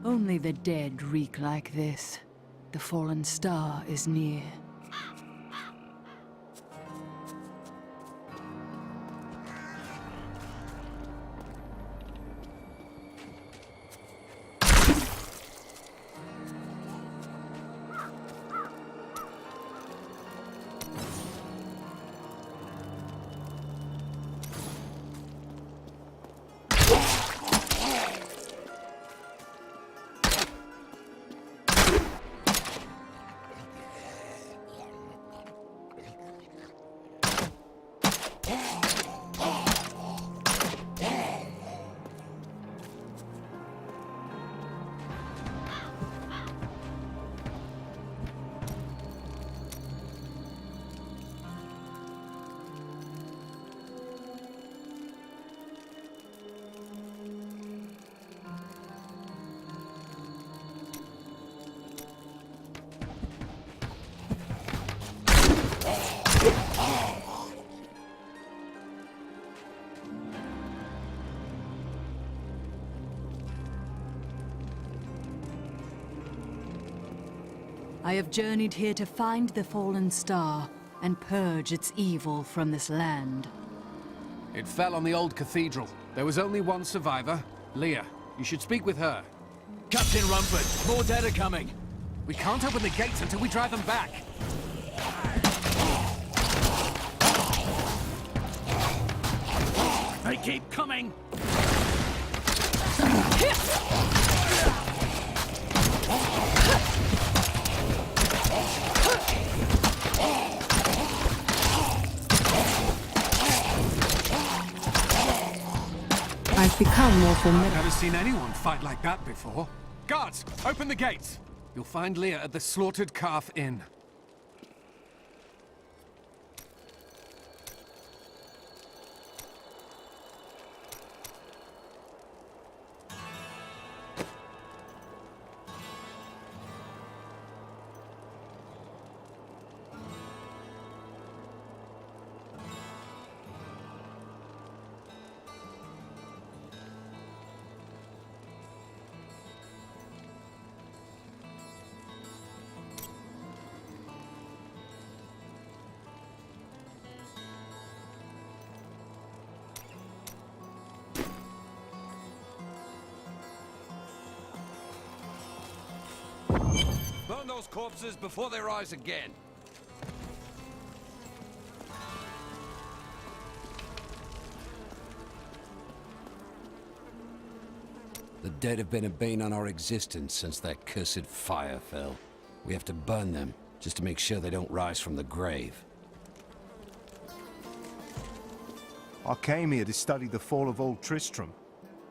Only the dead reek like this. The fallen star is near. I have journeyed here to find the fallen star and purge its evil from this land. It fell on the old cathedral. There was only one survivor, Leah. You should speak with her. Captain Rumford, more dead are coming. We can't open the gates until we drive them back. They keep coming! I've become more I've formidable. never seen anyone fight like that before. Guards, open the gates! You'll find Leah at the Slaughtered Calf Inn. Burn those corpses before they rise again. The dead have been a bane on our existence since that cursed fire fell. We have to burn them, just to make sure they don't rise from the grave. I came here to study the fall of Old Tristram.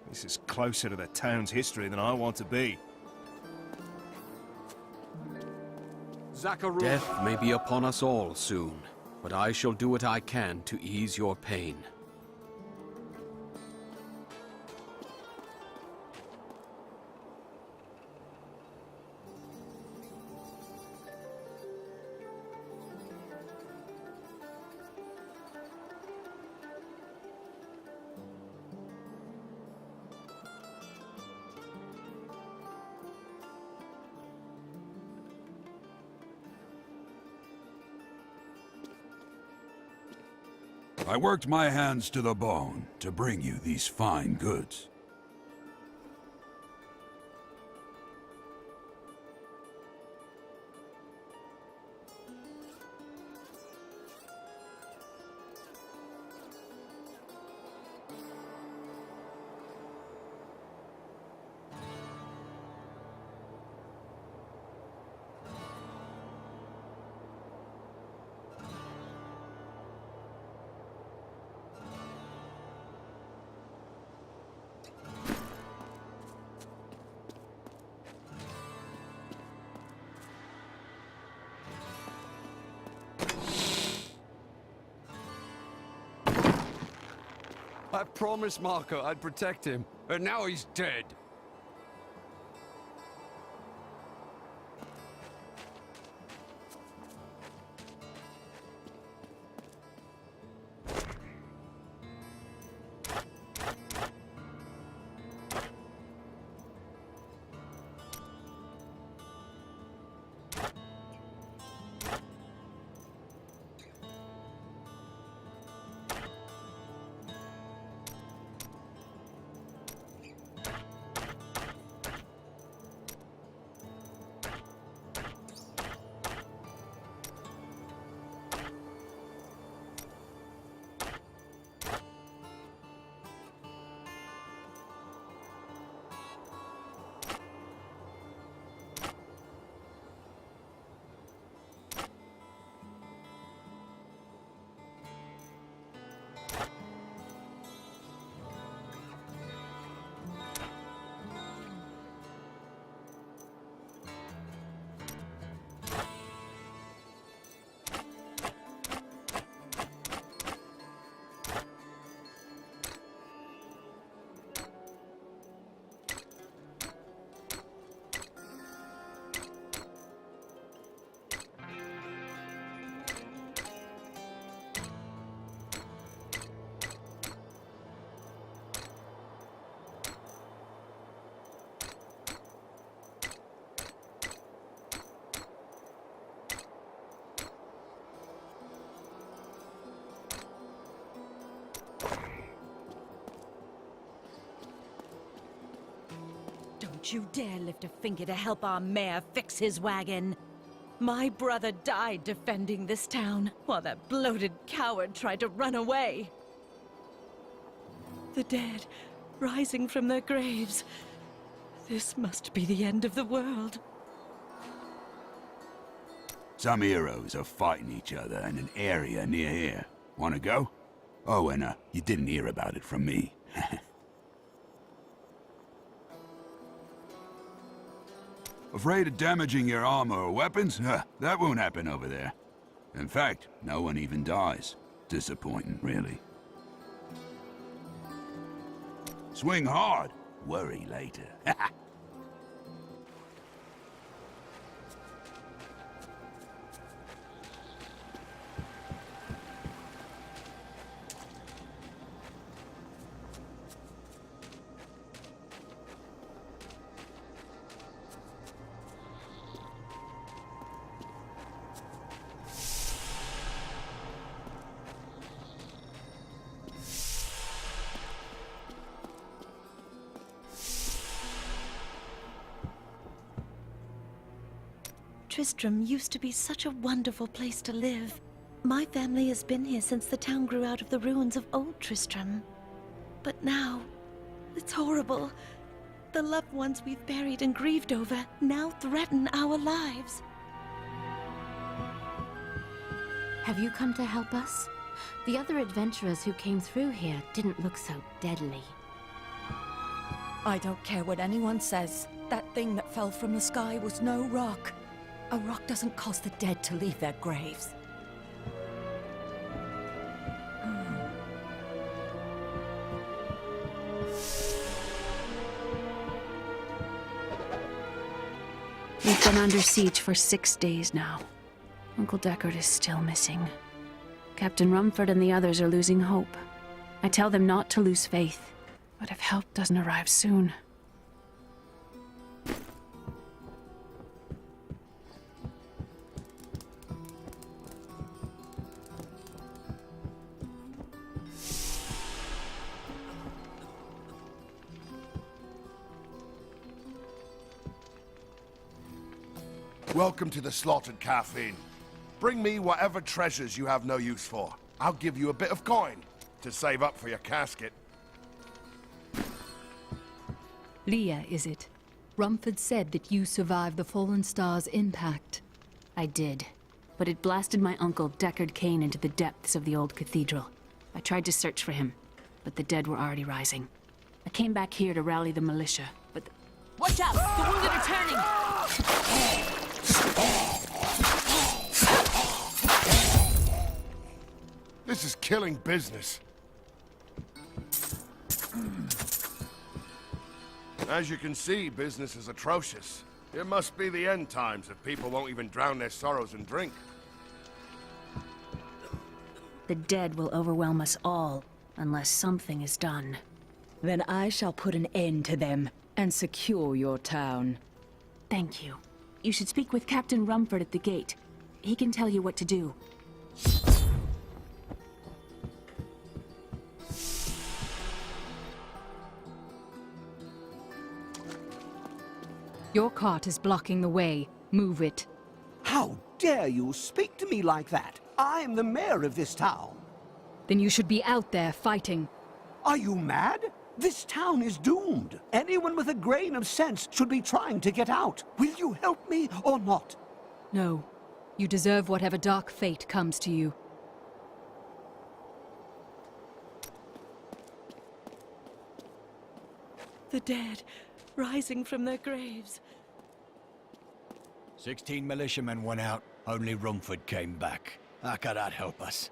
This is closer to the town's history than I want to be. Death may be upon us all soon, but I shall do what I can to ease your pain. I worked my hands to the bone to bring you these fine goods. I promised Marco I'd protect him, and now he's dead. Don't you dare lift a finger to help our mayor fix his wagon. My brother died defending this town, while that bloated coward tried to run away. The dead, rising from their graves. This must be the end of the world. Some heroes are fighting each other in an area near here. Wanna go? Oh, and you didn't hear about it from me. Afraid of damaging your armor or weapons? That won't happen over there. In fact, no one even dies. Disappointing, really. Swing hard, worry later. Tristram used to be such a wonderful place to live. My family has been here since the town grew out of the ruins of old Tristram. But now, it's horrible. The loved ones we've buried and grieved over now threaten our lives. Have you come to help us? The other adventurers who came through here didn't look so deadly. I don't care what anyone says. That thing that fell from the sky was no rock. A rock doesn't cause the dead to leave their graves. We've been under siege for 6 days now. Uncle Deckard is still missing. Captain Rumford and the others are losing hope. I tell them not to lose faith, but if help doesn't arrive soon... Welcome to the Slaughtered Calf Inn. Bring me whatever treasures you have no use for. I'll give you a bit of coin to save up for your casket. Leah, is it? Rumford said that you survived the Fallen Star's impact. I did, but it blasted my uncle Deckard Cain into the depths of the old cathedral. I tried to search for him, but the dead were already rising. I came back here to rally the militia, but... Watch out! The wounded are turning! This is killing business. As you can see, business is atrocious. It must be the end times if people won't even drown their sorrows in drink. The dead will overwhelm us all, unless something is done. Then I shall put an end to them and secure your town. Thank you. You should speak with Captain Rumford at the gate. He can tell you what to do. Your cart is blocking the way. Move it. How dare you speak to me like that? I am the mayor of this town. Then you should be out there fighting. Are you mad? This town is doomed. Anyone with a grain of sense should be trying to get out. Will you help me or not? No. You deserve whatever dark fate comes to you. The dead, rising from their graves. 16 militiamen went out. Only Rumford came back. How could that help us?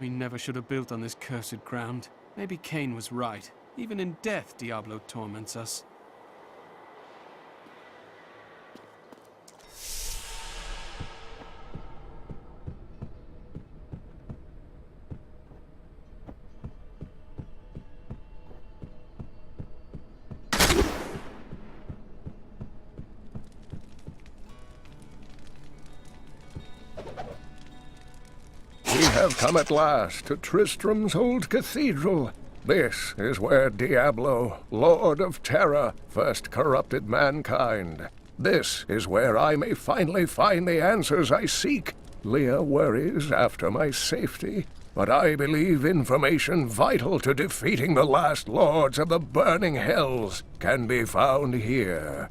We never should have built on this cursed ground. Maybe Cain was right. Even in death, Diablo torments us. We have come at last to Tristram's old cathedral. This is where Diablo, Lord of Terror, first corrupted mankind. This is where I may finally find the answers I seek. Leah worries after my safety, but I believe information vital to defeating the last lords of the burning hells can be found here.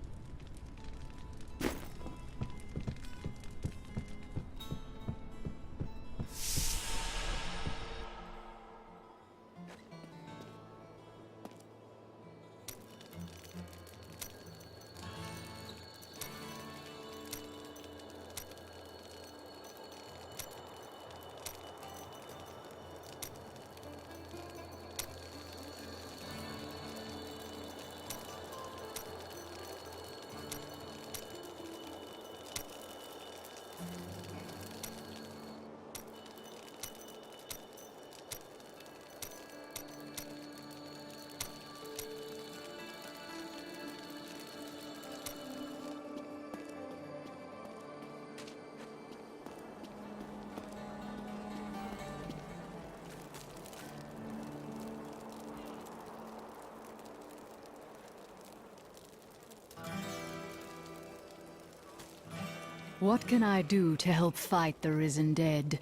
What can I do to help fight the risen dead?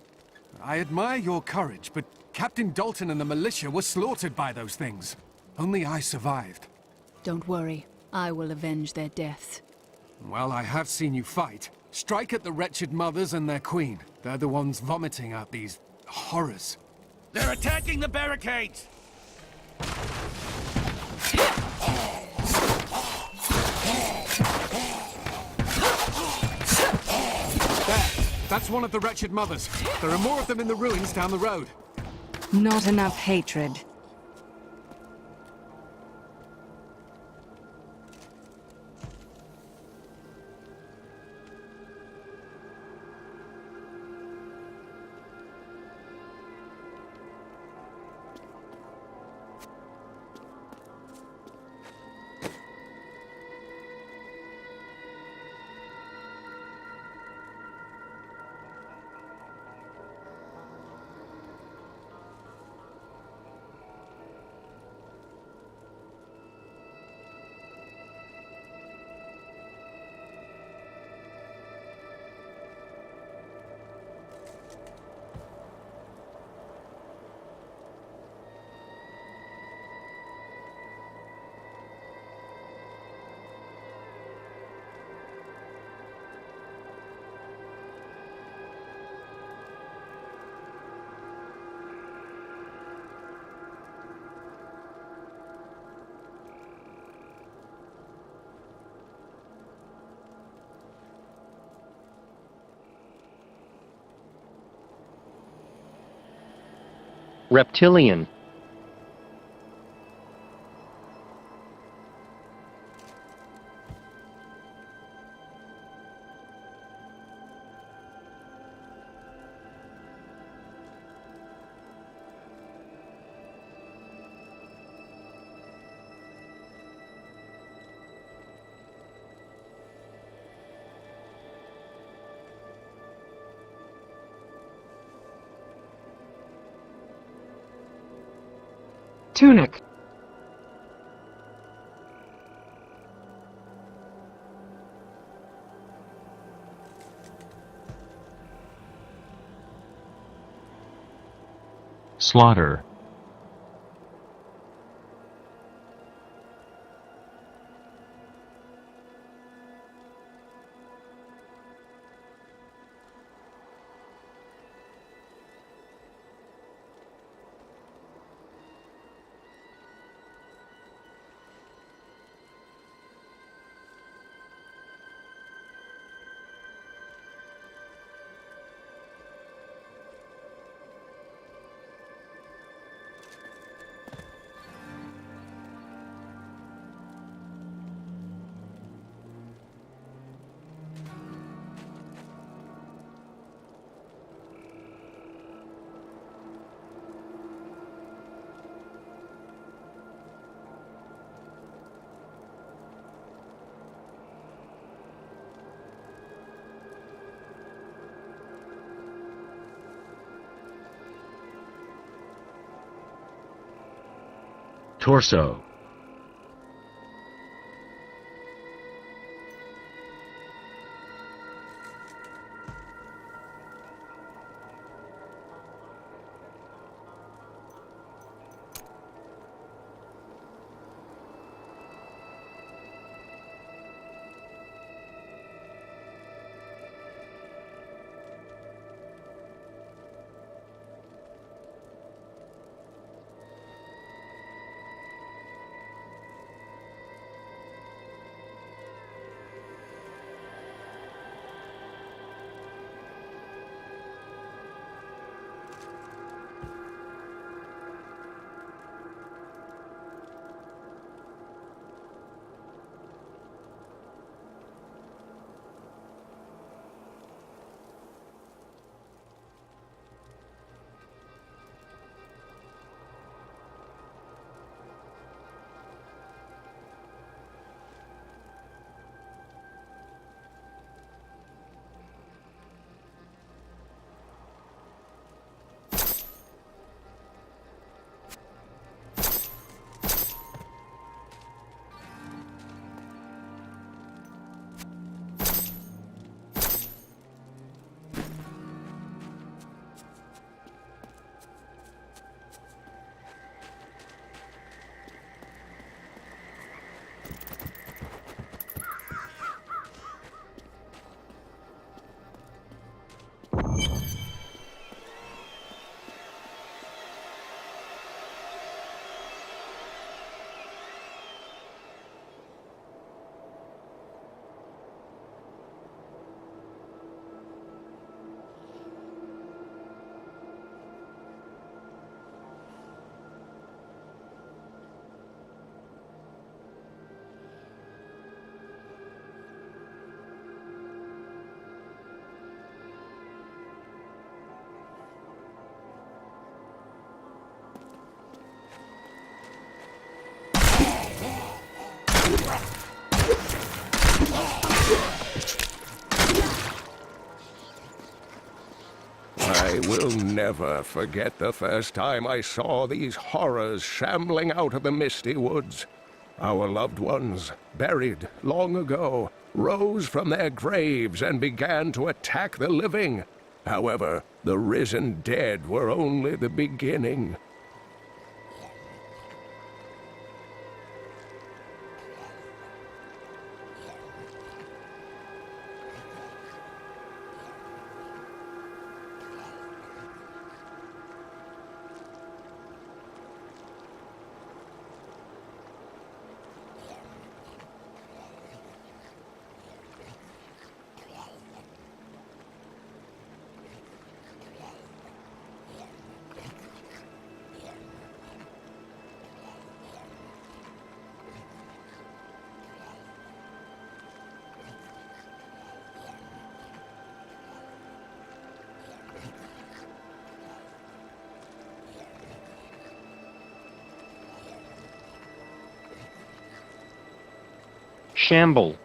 I admire your courage, but Captain Dalton and the militia were slaughtered by those things. Only I survived. Don't worry, I will avenge their deaths. Well, I have seen you fight. Strike at the wretched mothers and their queen. They're the ones vomiting out these horrors. They're attacking the barricades! That's one of the wretched mothers. There are more of them in the ruins down the road. Not enough hatred. Reptilian. Tunic. Slaughter. Torso. I will never forget the first time I saw these horrors shambling out of the misty woods. Our loved ones, buried long ago, rose from their graves and began to attack the living. However, the risen dead were only the beginning. Shamble.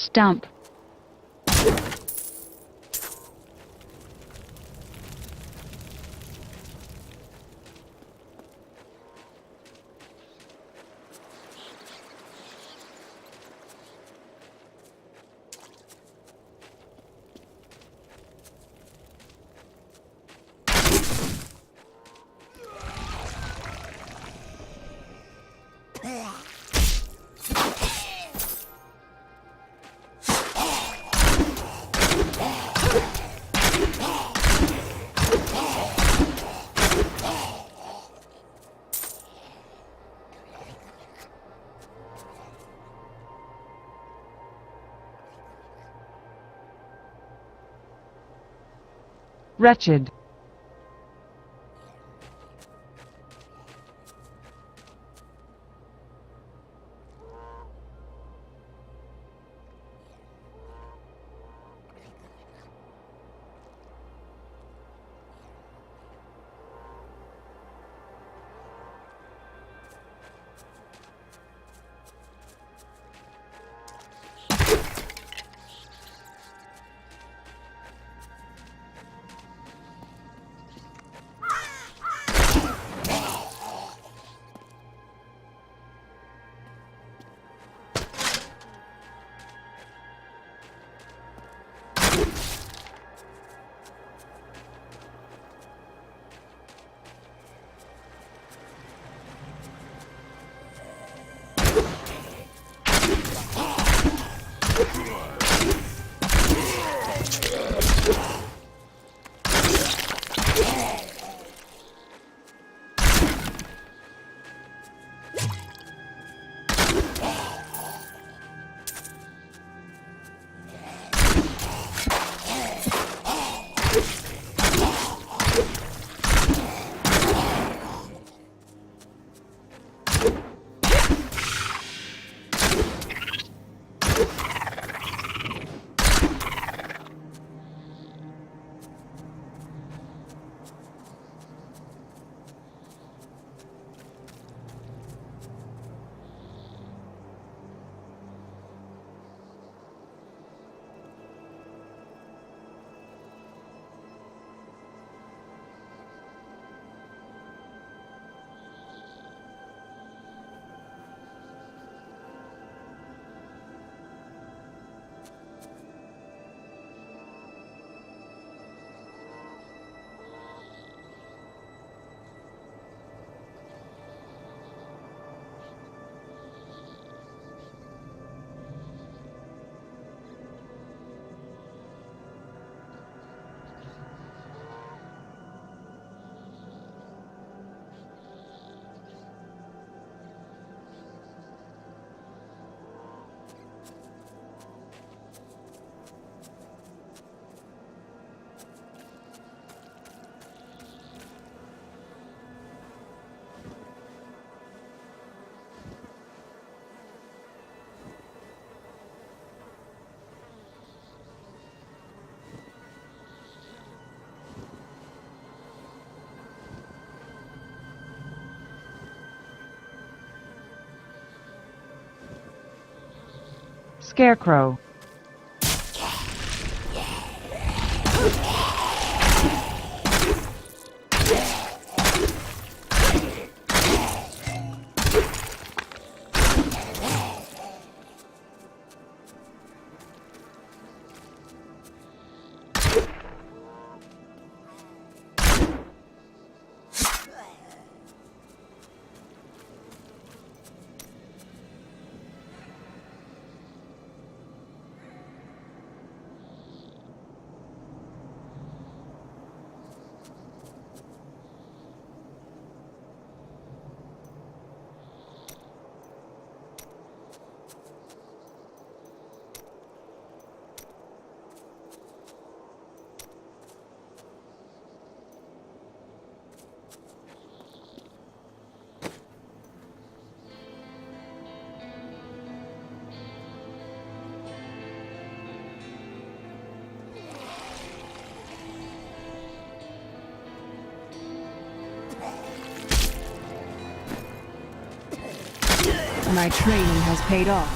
Stump. Wretched. Scarecrow. My training has paid off.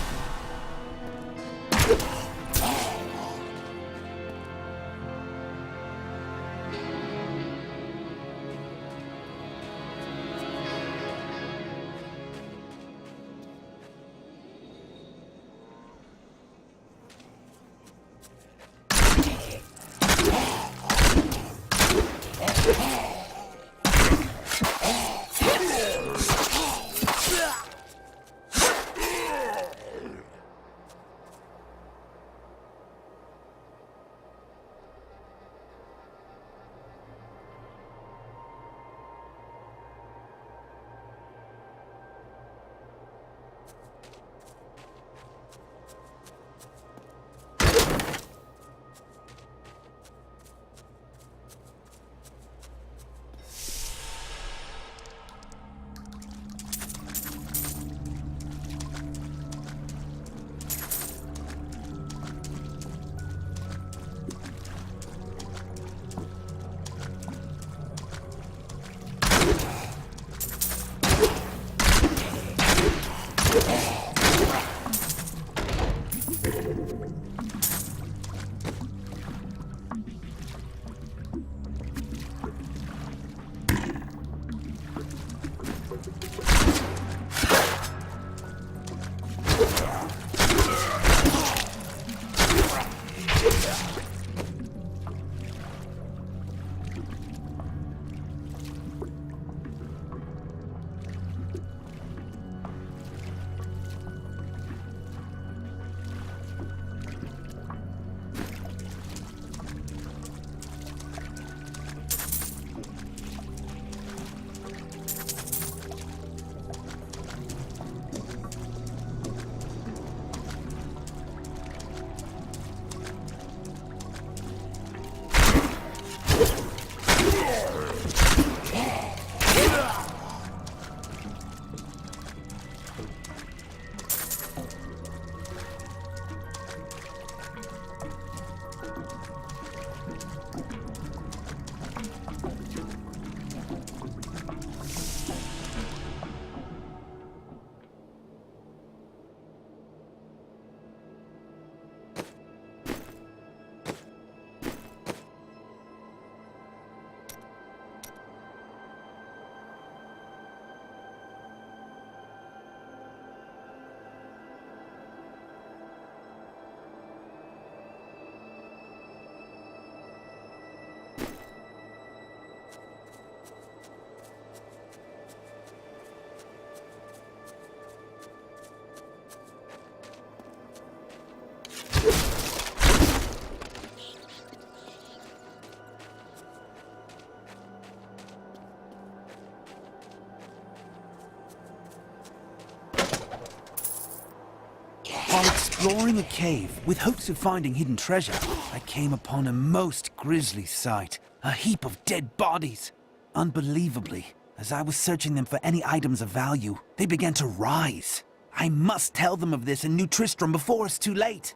While exploring a cave with hopes of finding hidden treasure, I came upon a most grisly sight. A heap of dead bodies. Unbelievably, as I was searching them for any items of value, they began to rise. I must tell them of this in New Tristram before it's too late.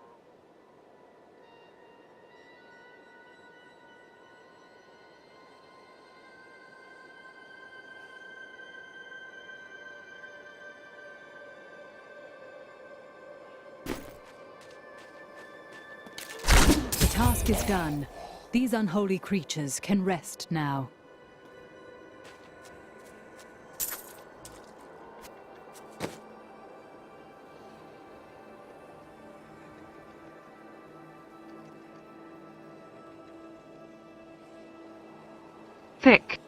The task is done. These unholy creatures can rest now. Thick.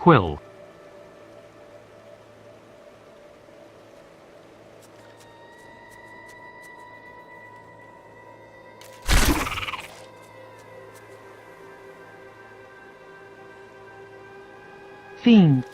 Quill. Fiend.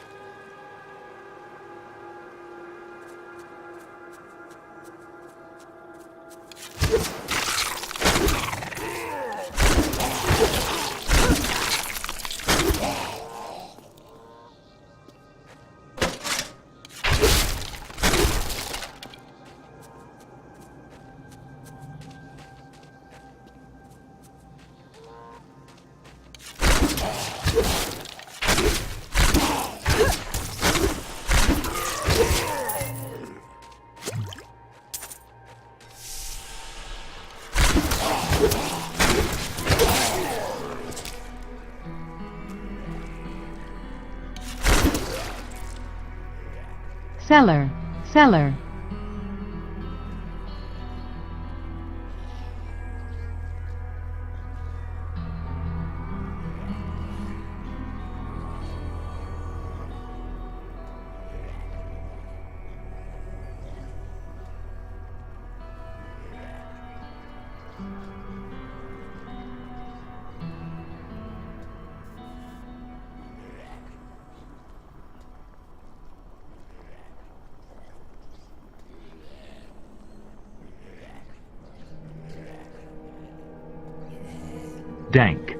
Cellar. Cellar. Dank.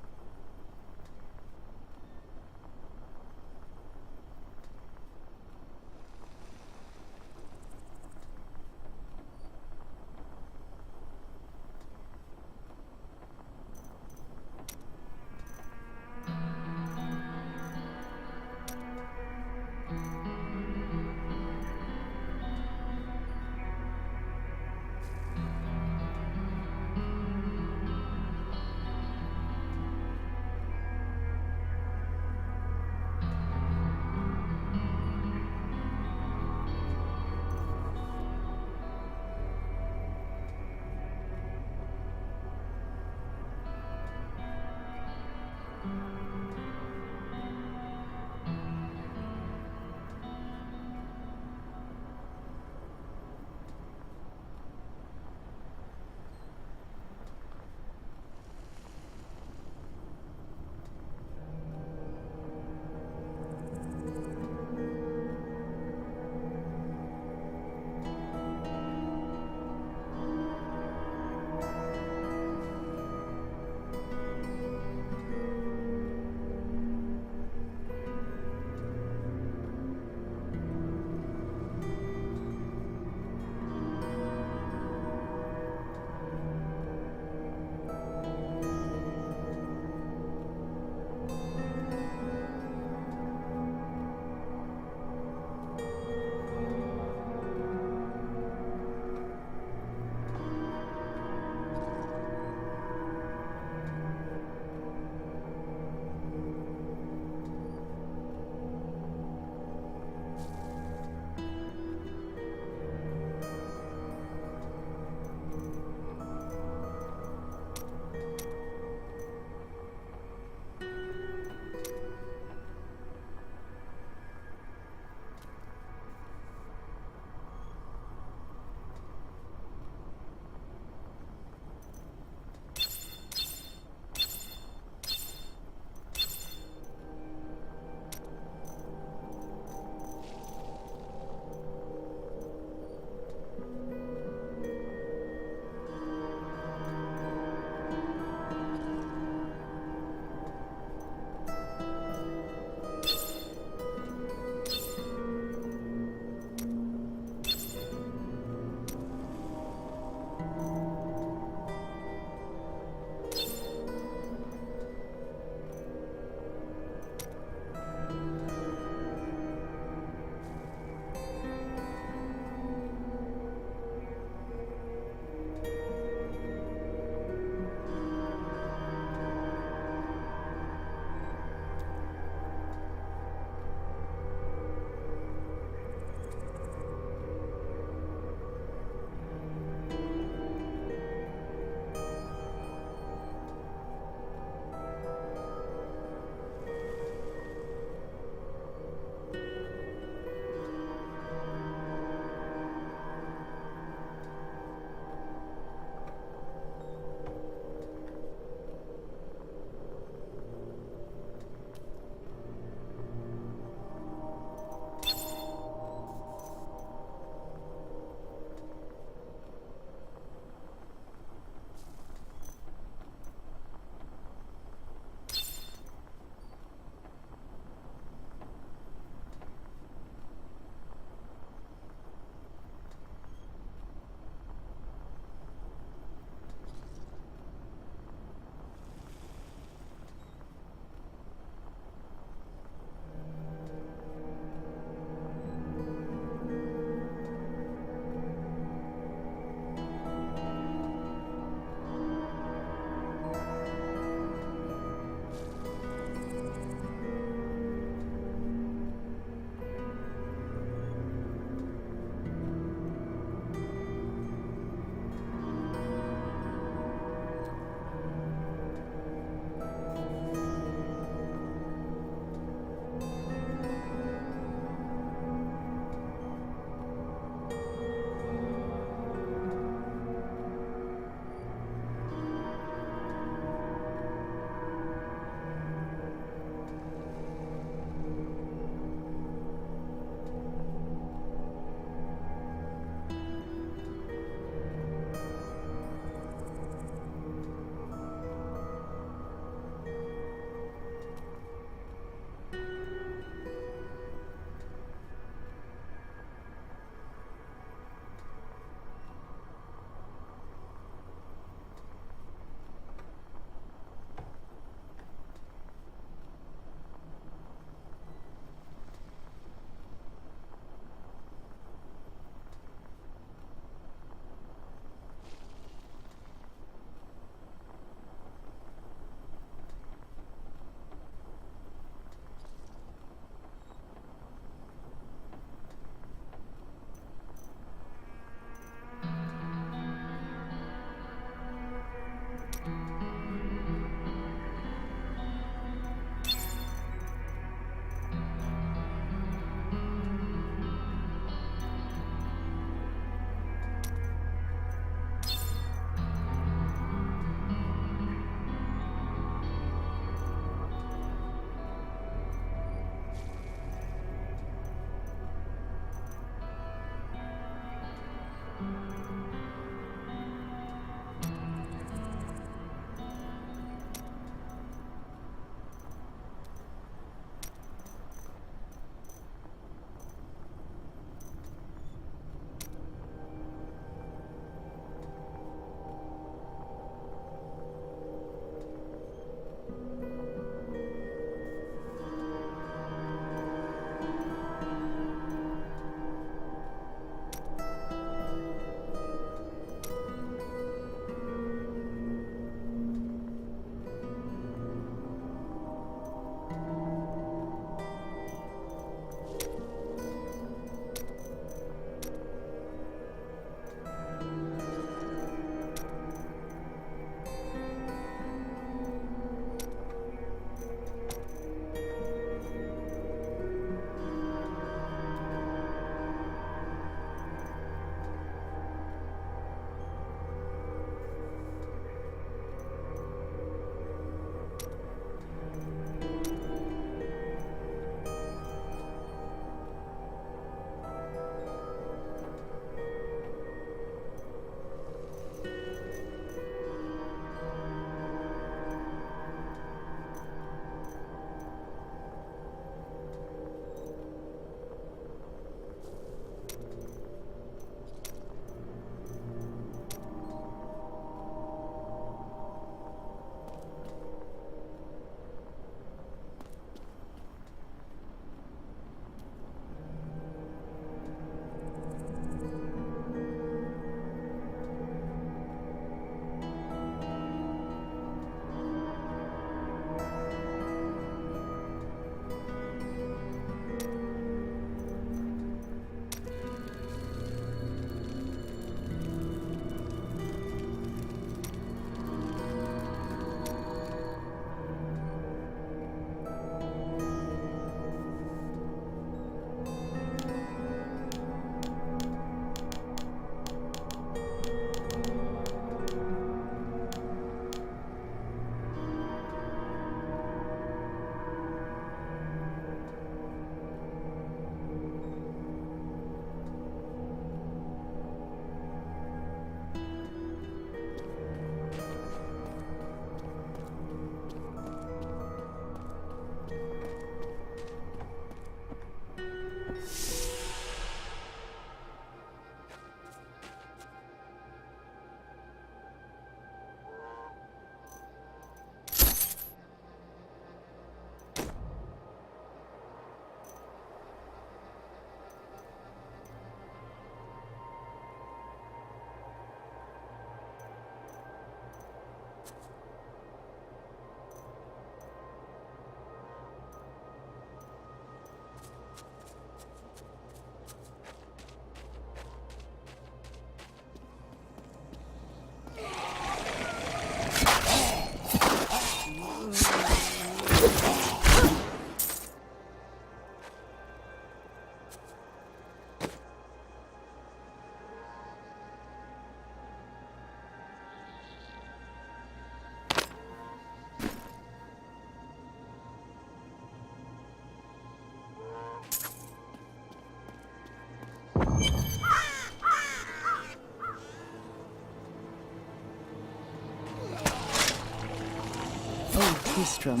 Old Tristram,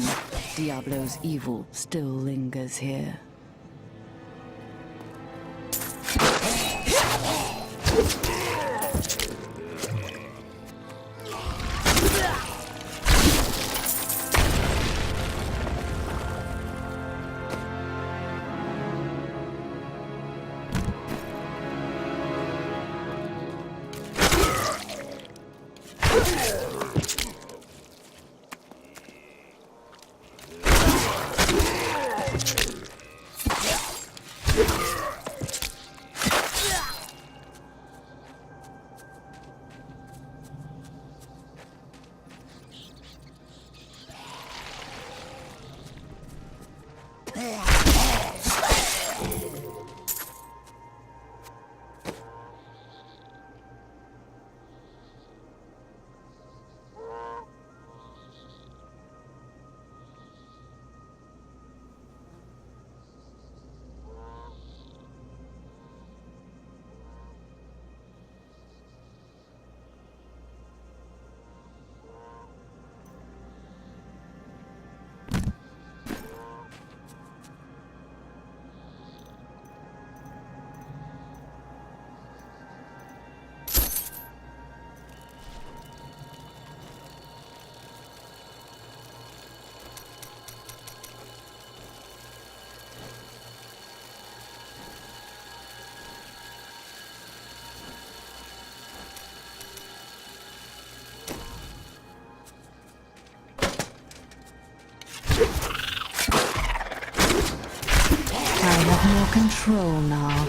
Diablo's evil still lingers here. I have more control now.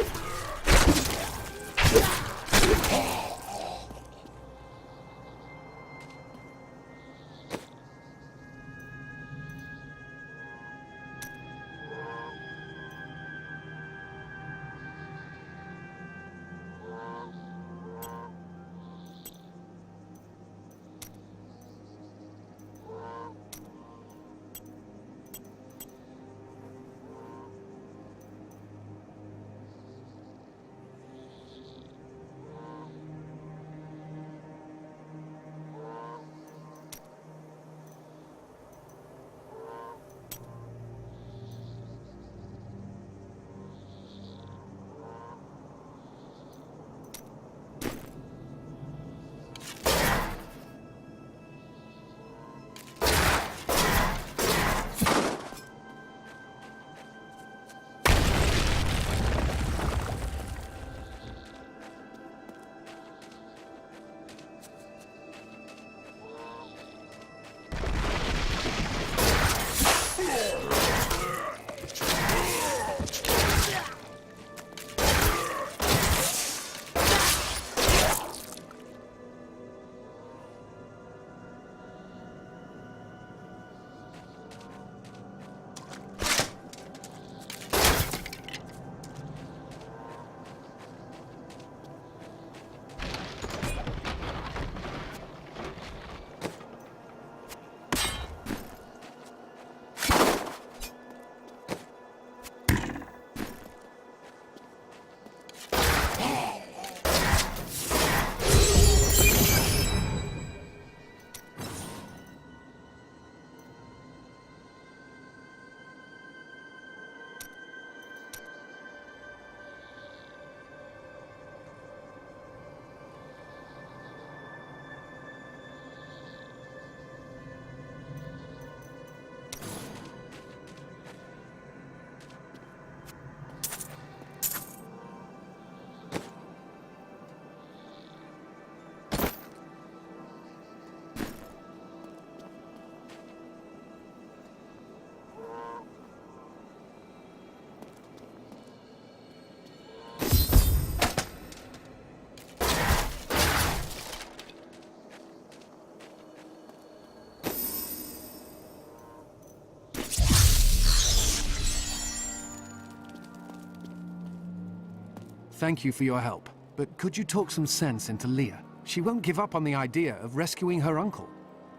Thank you for your help. But could you talk some sense into Leah? She won't give up on the idea of rescuing her uncle.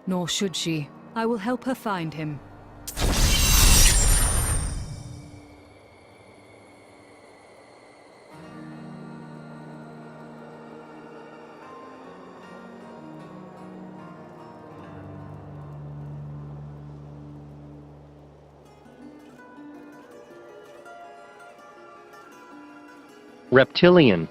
Nor should she. I will help her find him. Reptilian.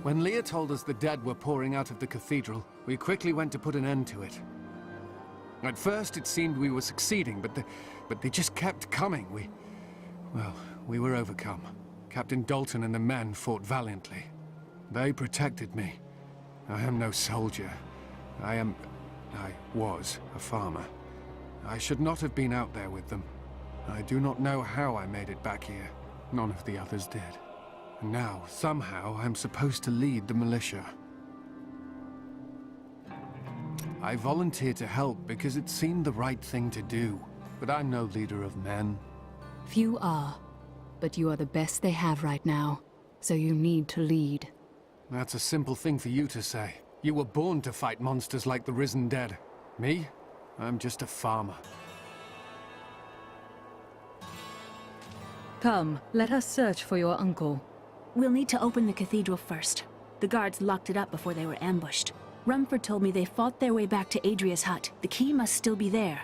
When Leah told us the dead were pouring out of the cathedral, we quickly went to put an end to it. At first, it seemed we were succeeding, but they just kept coming. We were overcome. Captain Dalton and the men fought valiantly. They protected me. I am no soldier. I was a farmer. I should not have been out there with them. I do not know how I made it back here. None of the others did. And now, somehow, I'm supposed to lead the militia. I volunteered to help because it seemed the right thing to do. But I'm no leader of men. Few are, but you are the best they have right now, so you need to lead. That's a simple thing for you to say. You were born to fight monsters like the risen dead. Me? I'm just a farmer. Come, let us search for your uncle. We'll need to open the cathedral first. The guards locked it up before they were ambushed. Rumford told me they fought their way back to Adria's hut. The key must still be there.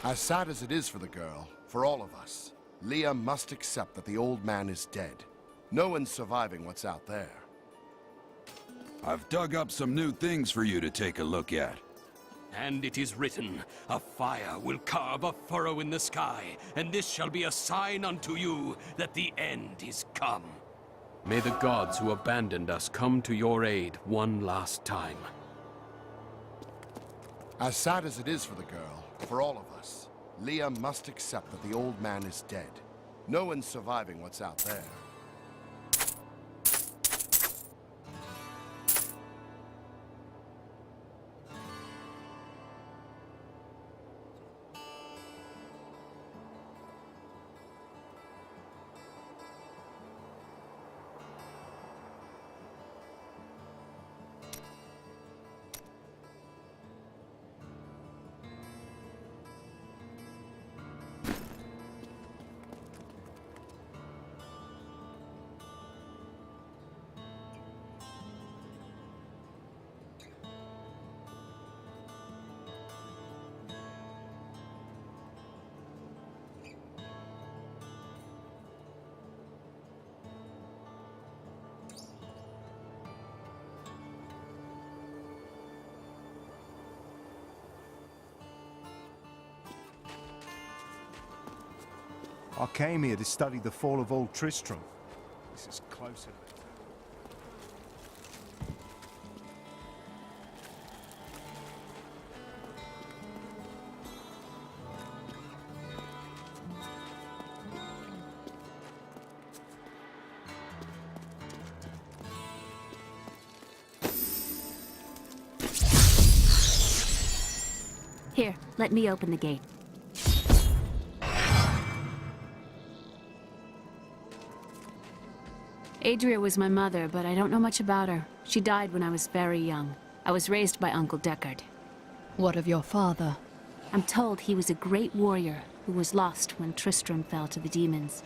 As sad as it is for the girl, for all of us, Leah must accept that the old man is dead. No one's surviving what's out there. I've dug up some new things for you to take a look at. And it is written, a fire will carve a furrow in the sky, and this shall be a sign unto you that the end is come. May the gods who abandoned us come to your aid one last time. As sad as it is for the girl, for all of us, Leah must accept that the old man is dead. No one's surviving what's out there. I came here to study the fall of old Tristram. This is closer to Let me open the gate. Adria was my mother, but I don't know much about her. She died when I was very young. I was raised by Uncle Deckard. What of your father? I'm told he was a great warrior who was lost when Tristram fell to the demons.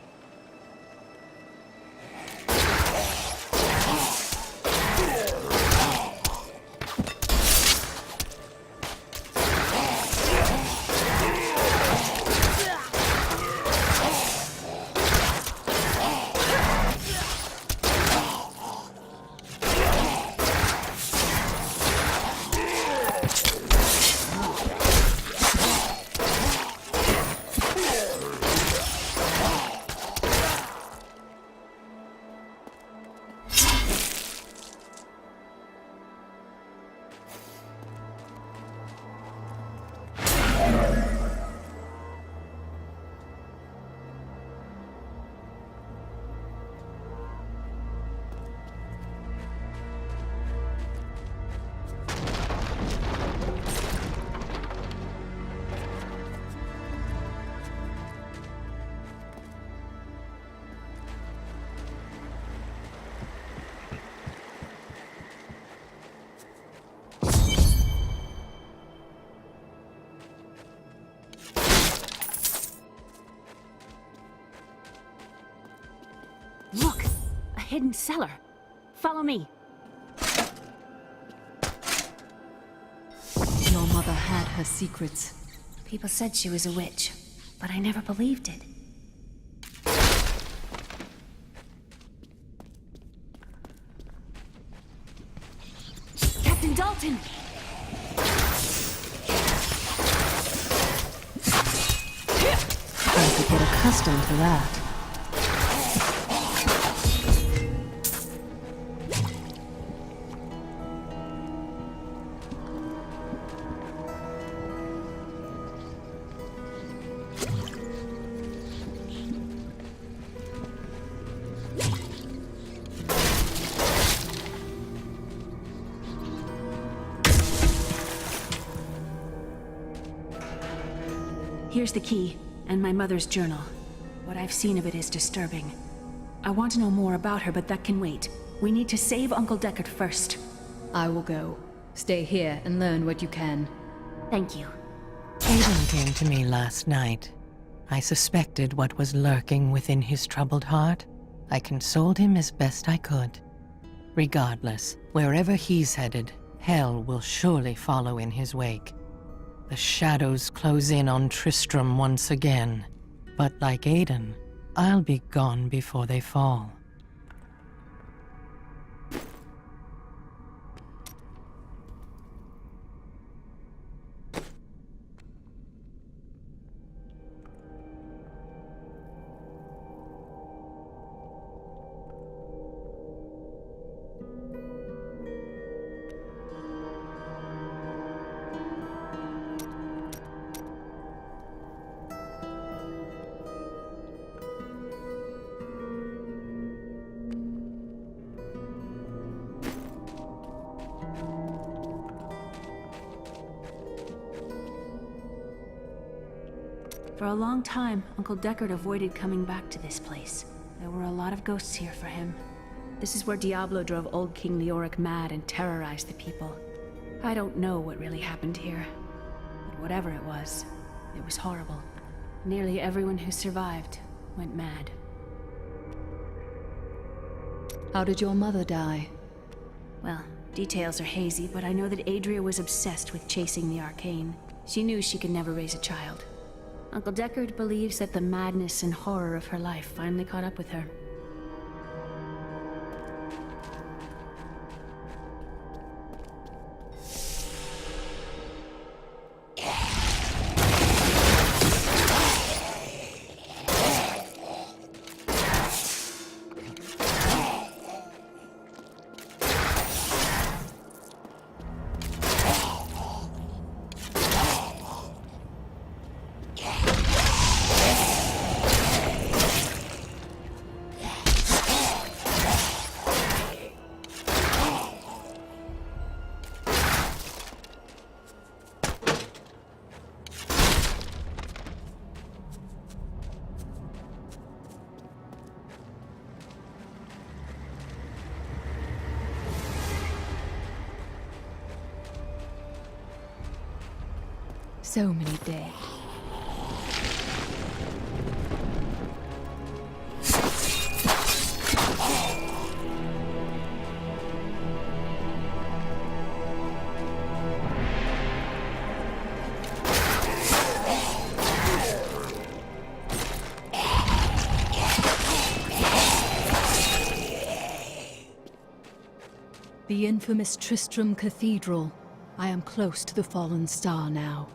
Look! A hidden cellar. Follow me. Your mother had her secrets. People said she was a witch, but I never believed it. Captain Dalton! I could get accustomed to that. Here's the key, and my mother's journal. What I've seen of it is disturbing. I want to know more about her, but that can wait. We need to save Uncle Deckard first. I will go. Stay here and learn what you can. Thank you. Aiden came to me last night. I suspected what was lurking within his troubled heart. I consoled him as best I could. Regardless, wherever he's headed, hell will surely follow in his wake. The shadows close in on Tristram once again. But like Aiden, I'll be gone before they fall. For a long time, Uncle Deckard avoided coming back to this place. There were a lot of ghosts here for him. This is where Diablo drove old King Leoric mad and terrorized the people. I don't know what really happened here, but whatever it was horrible. Nearly everyone who survived went mad. How did your mother die? Well, details are hazy, but I know that Adria was obsessed with chasing the arcane. She knew she could never raise a child. Uncle Deckard believes that the madness and horror of her life finally caught up with her. So many dead. The infamous Tristram Cathedral. I am close to the fallen star now.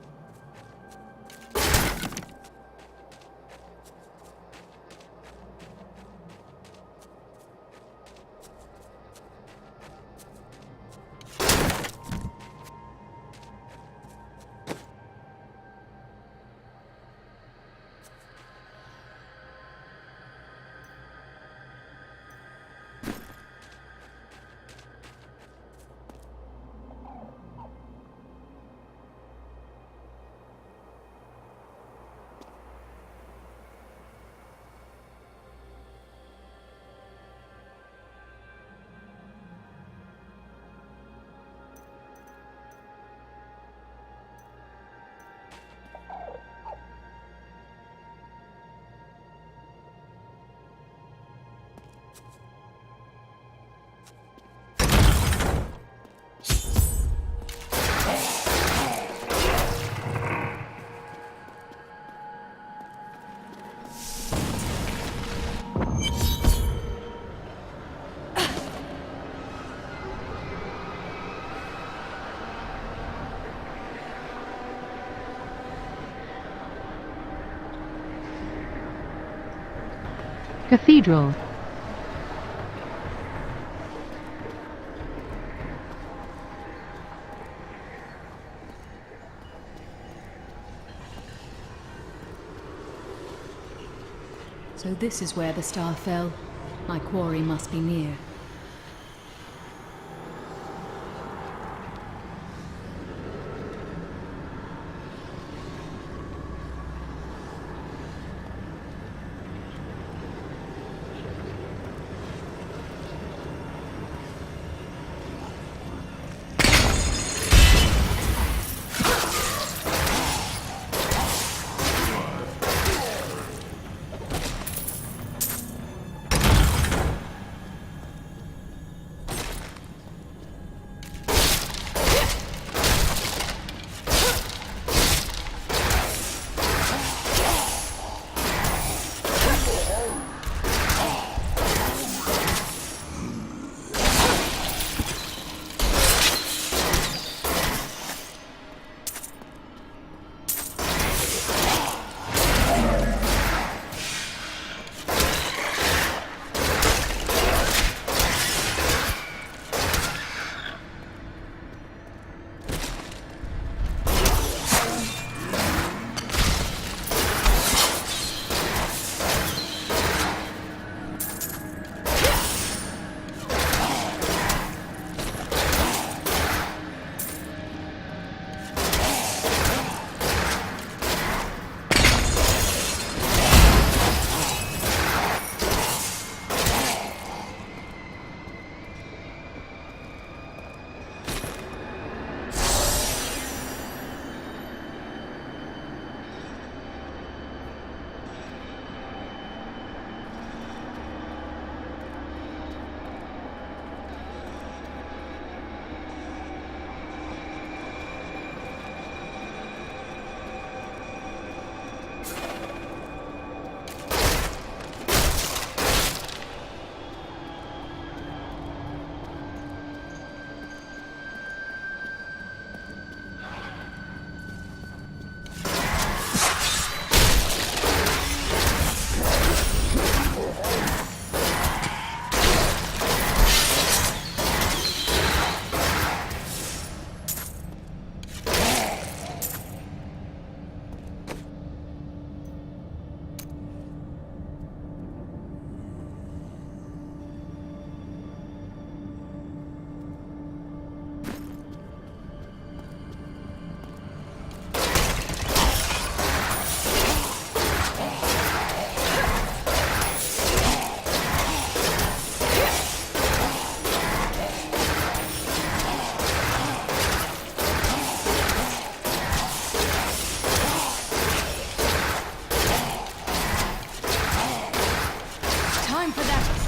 Cathedral. So this is where the star fell. My quarry must be near.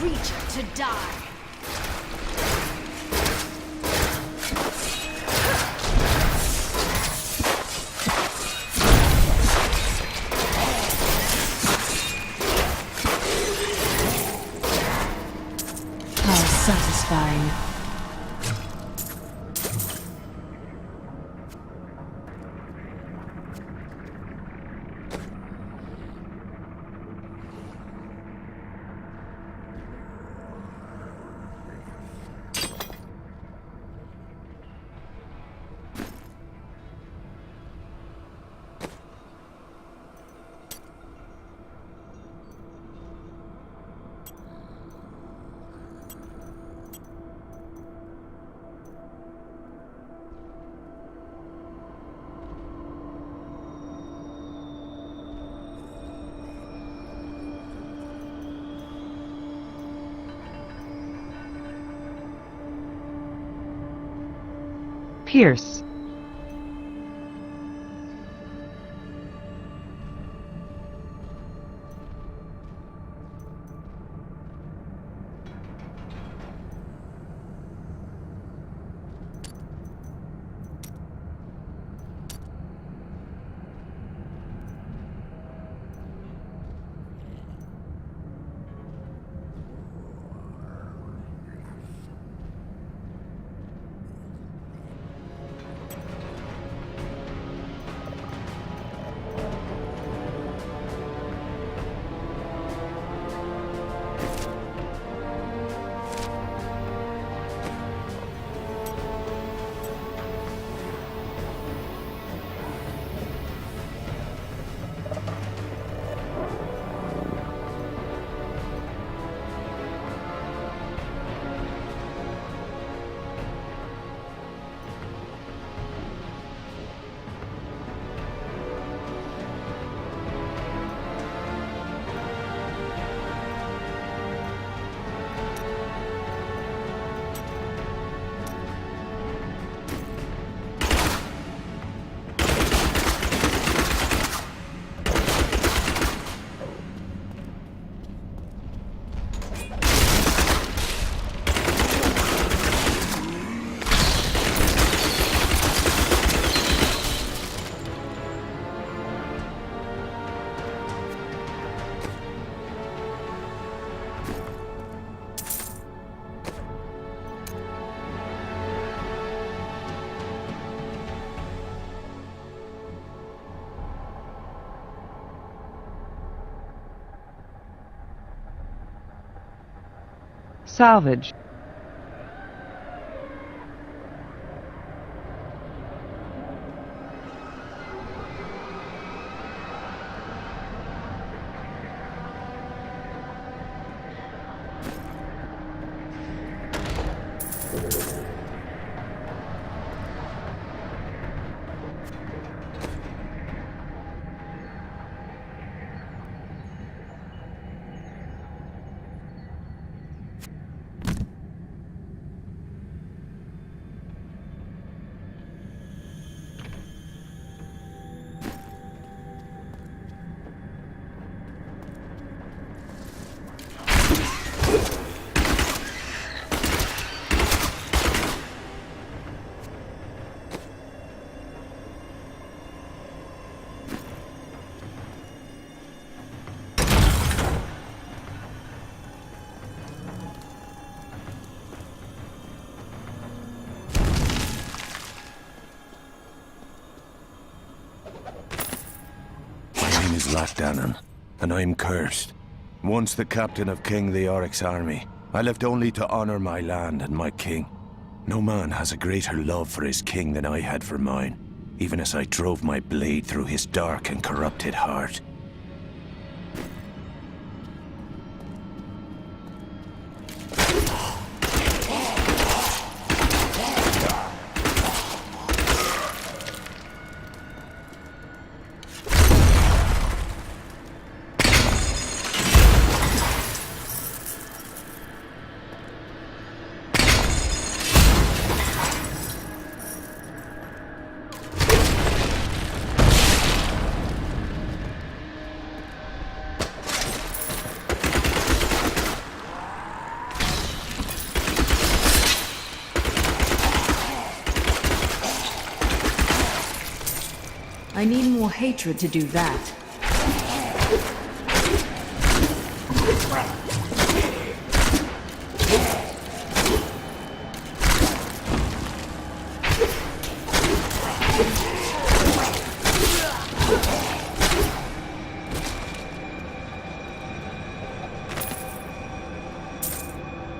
creature to die. How satisfying. Pierce. Salvage. Dannon, and I'm cursed. Once the captain of King Leoric's army, I lived only to honor my land and my king. No man has a greater love for his king than I had for mine, even as I drove my blade through his dark and corrupted heart. I need more hatred to do that.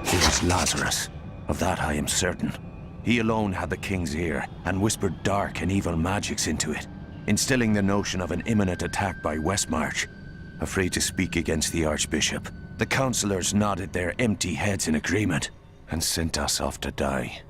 It was Lazarus. Of that I am certain. He alone had the king's ear, and whispered dark and evil magics into it, instilling the notion of an imminent attack by Westmarch. Afraid to speak against the Archbishop, the councillors nodded their empty heads in agreement, and sent us off to die.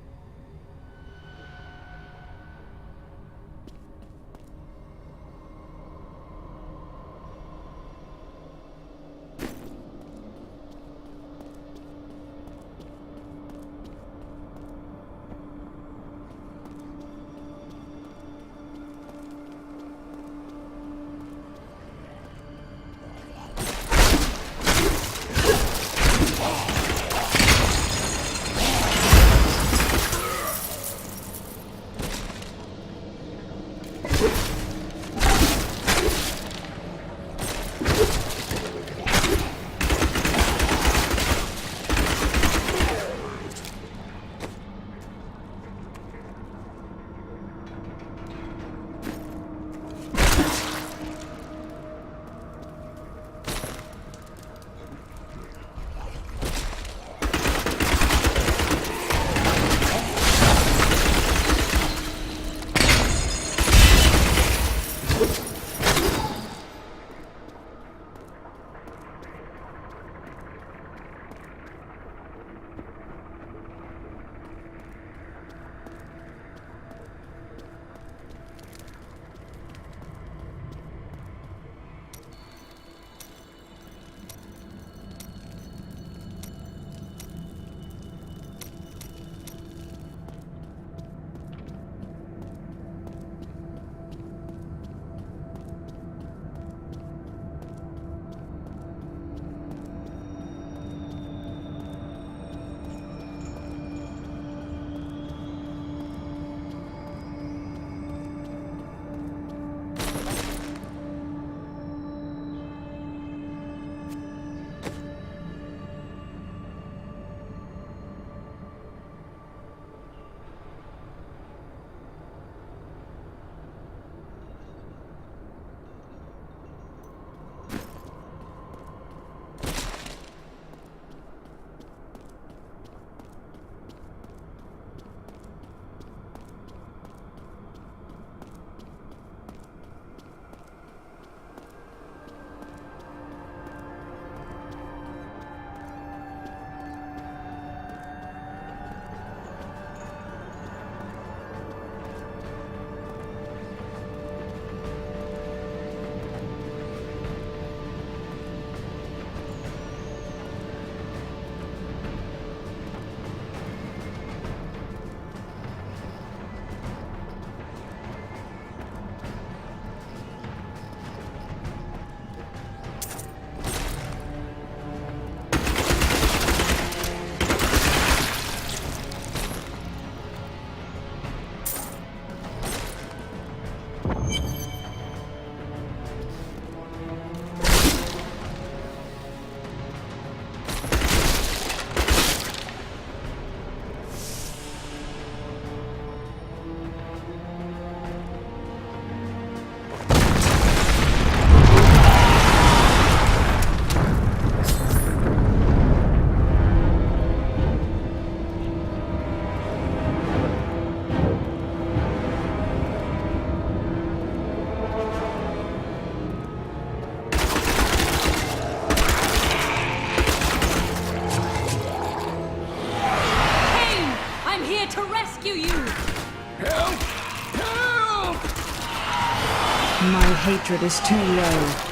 My hatred is too low.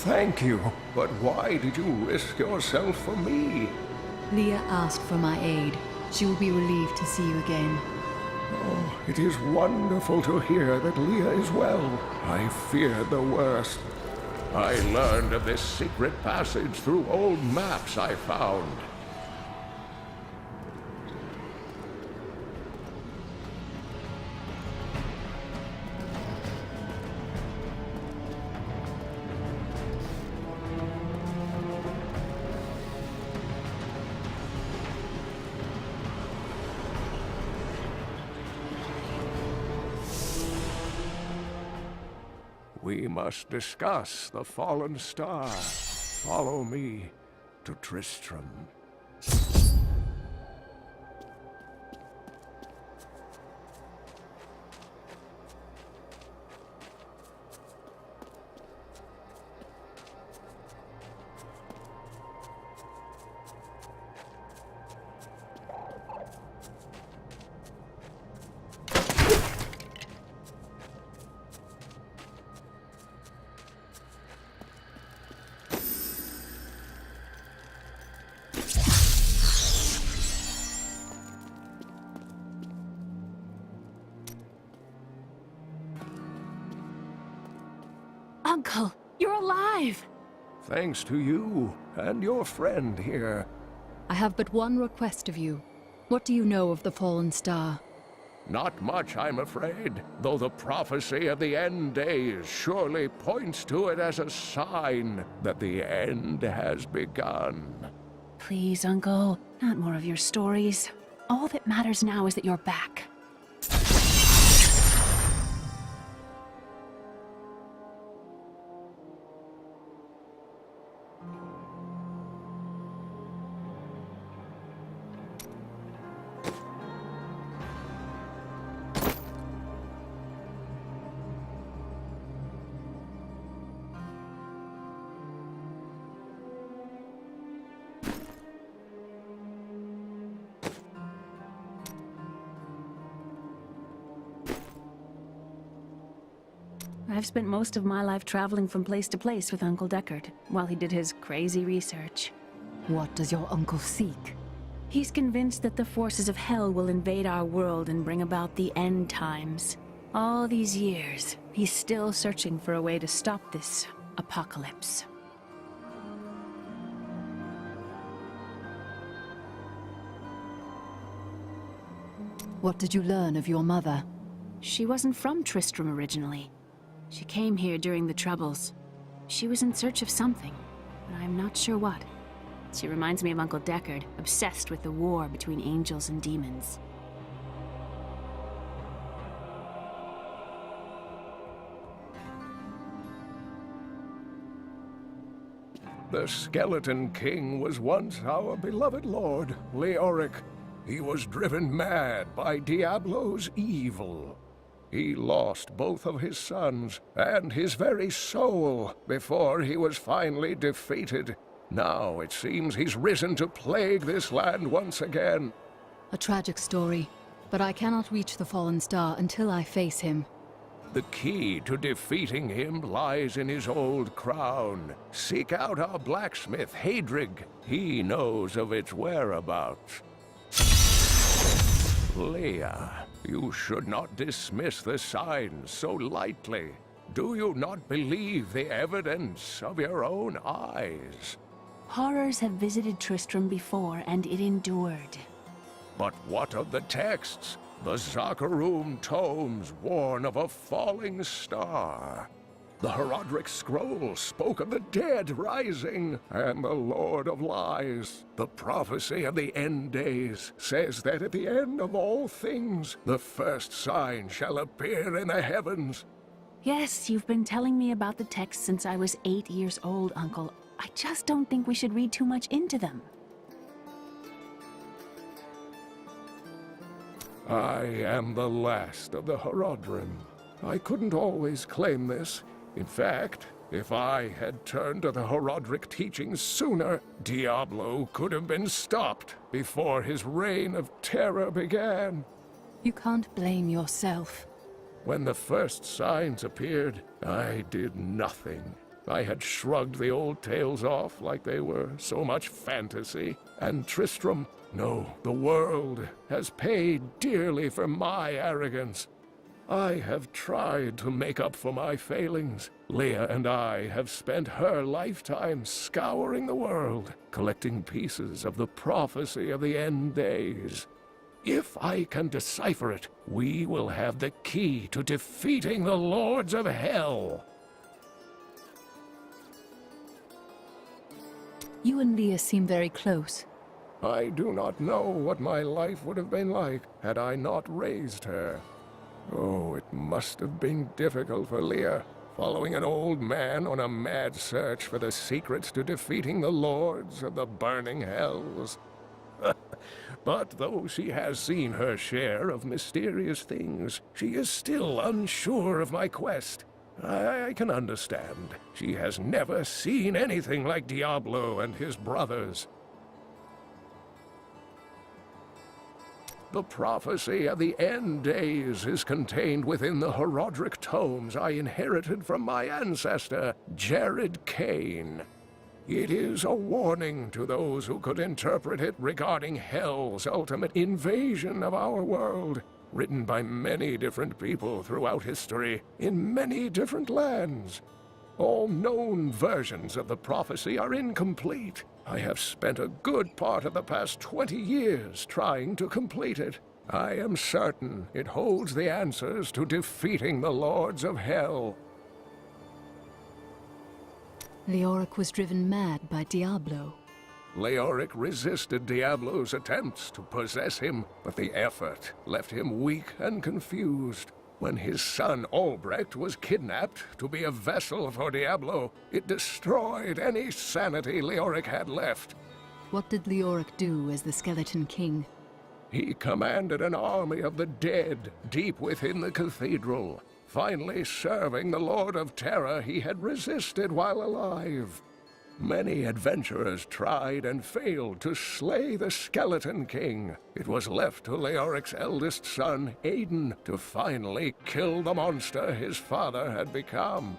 Thank you, but why did you risk yourself for me? Leah asked for my aid. She will be relieved to see you again. Oh, it is wonderful to hear that Leah is well. I feared the worst. I learned of this secret passage through old maps I found. We must discuss the fallen star. Follow me to Tristram. Uncle, you're alive! Thanks to you and your friend here. I have but one request of you. What do you know of the fallen star? Not much, I'm afraid, though the prophecy of the end days surely points to it as a sign that the end has begun. Please, Uncle, not more of your stories. All that matters now is that you're back. I've spent most of my life traveling from place to place with Uncle Deckard, while he did his crazy research. What does your uncle seek? He's convinced that the forces of hell will invade our world and bring about the end times. All these years, he's still searching for a way to stop this apocalypse. What did you learn of your mother? She wasn't from Tristram originally. She came here during the Troubles. She was in search of something, but I'm not sure what. She reminds me of Uncle Deckard, obsessed with the war between angels and demons. The Skeleton King was once our beloved lord, Leoric. He was driven mad by Diablo's evil. He lost both of his sons and his very soul before he was finally defeated. Now it seems he's risen to plague this land once again. A tragic story, but I cannot reach the fallen star until I face him. The key to defeating him lies in his old crown. Seek out our blacksmith, Hadrig. He knows of its whereabouts. Leah, you should not dismiss the signs so lightly. Do you not believe the evidence of your own eyes? Horrors have visited Tristram before, and it endured. But what of the texts? The Zakharum tomes warn of a falling star. The Herodric scroll spoke of the dead rising, and the Lord of Lies. The prophecy of the end days says that at the end of all things, the first sign shall appear in the heavens. Yes, you've been telling me about the texts since I was 8 years old, Uncle. I just don't think we should read too much into them. I am the last of the Herodrim. I couldn't always claim this. In fact, if I had turned to the Herodric teachings sooner, Diablo could have been stopped before his reign of terror began. You can't blame yourself. When the first signs appeared, I did nothing. I had shrugged the old tales off like they were so much fantasy. And Tristram, no, the world has paid dearly for my arrogance. I have tried to make up for my failings. Leah and I have spent her lifetime scouring the world, collecting pieces of the prophecy of the end days. If I can decipher it, we will have the key to defeating the Lords of Hell. You and Leah seem very close. I do not know what my life would have been like had I not raised her. Oh, it must have been difficult for Leah, following an old man on a mad search for the secrets to defeating the Lords of the Burning Hells. But though she has seen her share of mysterious things, she is still unsure of my quest. I can understand. She has never seen anything like Diablo and his brothers. The prophecy of the end days is contained within the Herodric tomes I inherited from my ancestor, Jared Kane. It is a warning to those who could interpret it regarding Hell's ultimate invasion of our world, written by many different people throughout history, in many different lands. All known versions of the prophecy are incomplete. I have spent a good part of the past 20 years trying to complete it. I am certain it holds the answers to defeating the Lords of Hell. Leoric was driven mad by Diablo. Leoric resisted Diablo's attempts to possess him, but the effort left him weak and confused. When his son Albrecht was kidnapped to be a vessel for Diablo, it destroyed any sanity Leoric had left. What did Leoric do as the Skeleton King? He commanded an army of the dead deep within the cathedral, finally serving the Lord of Terror he had resisted while alive. Many adventurers tried and failed to slay the Skeleton King. It was left to Leoric's eldest son, Aiden, to finally kill the monster his father had become.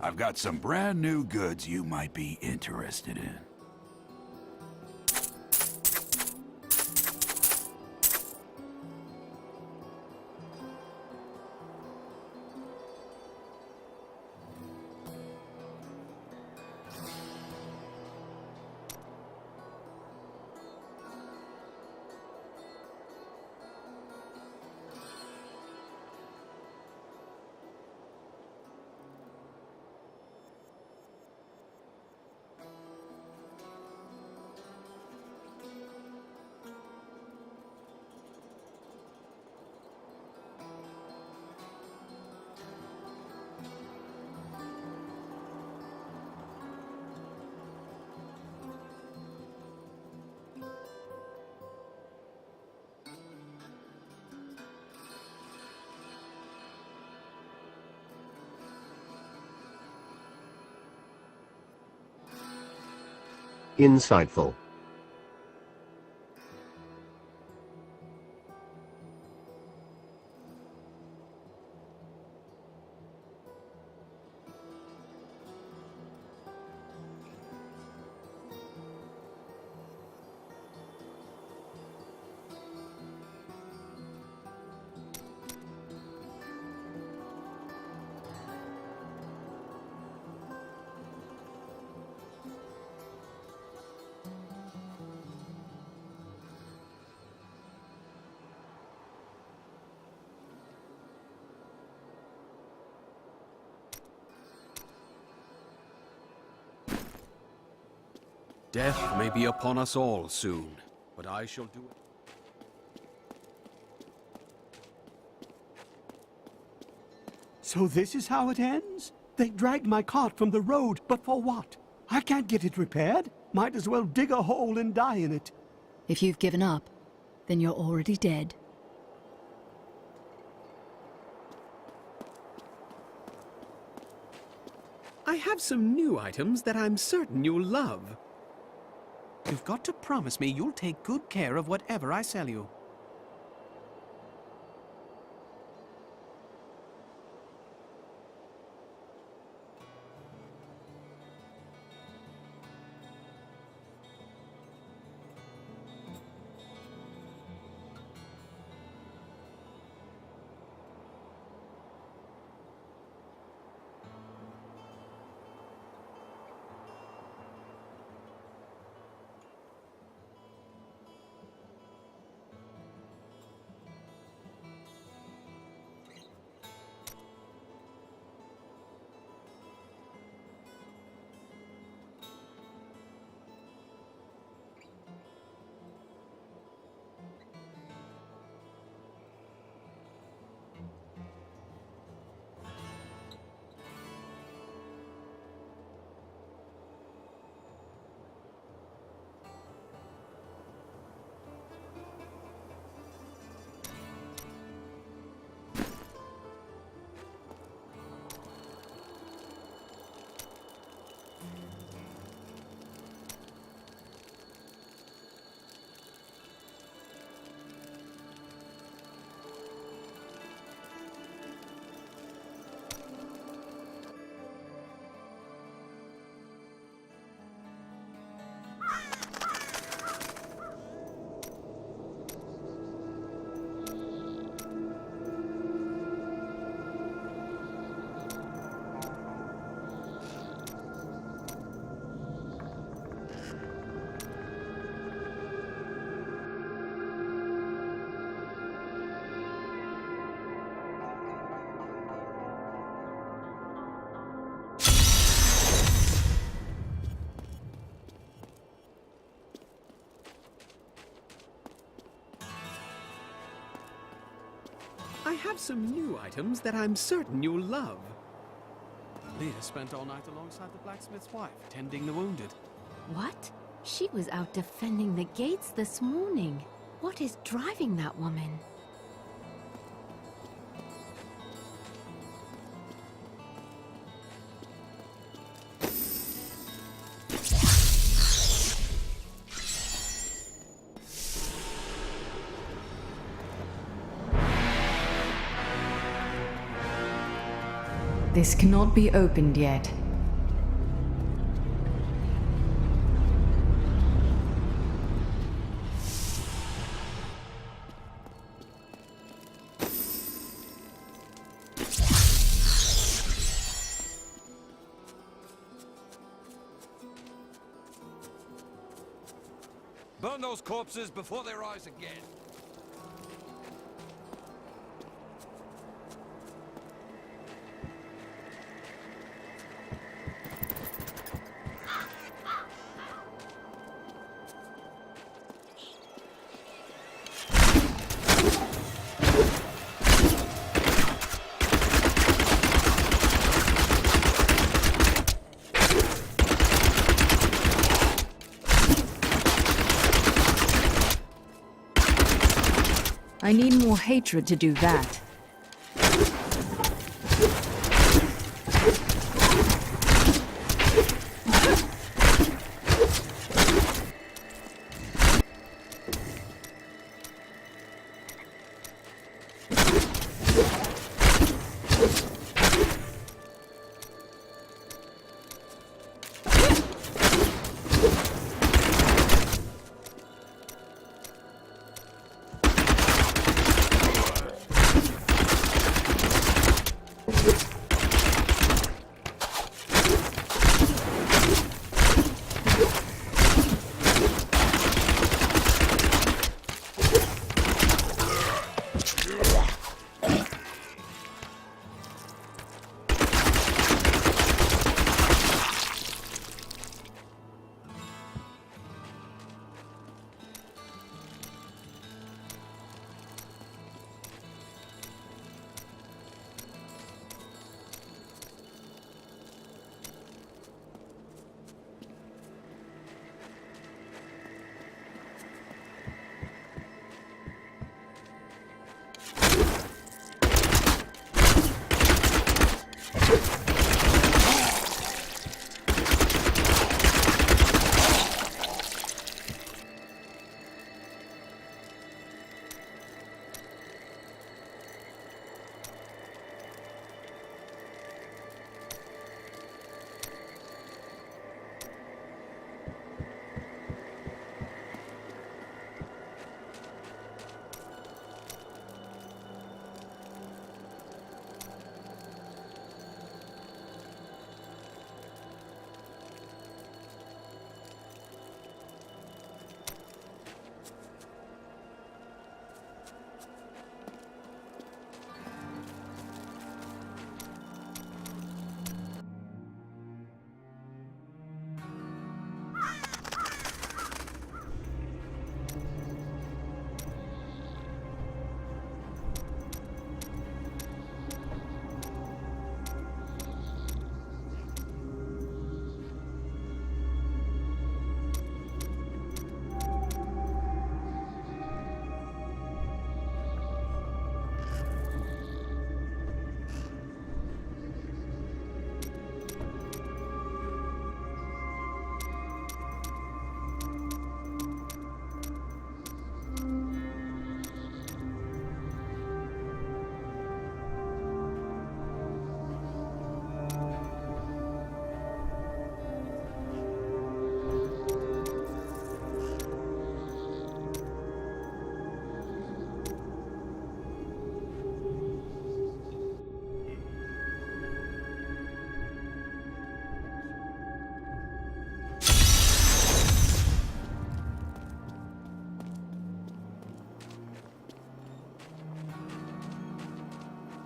I've got some brand new goods you might be interested in. Insightful. Death may be upon us all soon, but I shall do it. So this is how it ends? They dragged my cart from the road, but for what? I can't get it repaired. Might as well dig a hole and die in it. If you've given up, then you're already dead. I have some new items that I'm certain you'll love. You've got to promise me you'll take good care of whatever I sell you. I have some new items that I'm certain you'll love. Leah spent all night alongside the blacksmith's wife, tending the wounded. What? She was out defending the gates this morning. What is driving that woman? This cannot be opened yet. Burn those corpses before they rise again. I need more hatred to do that.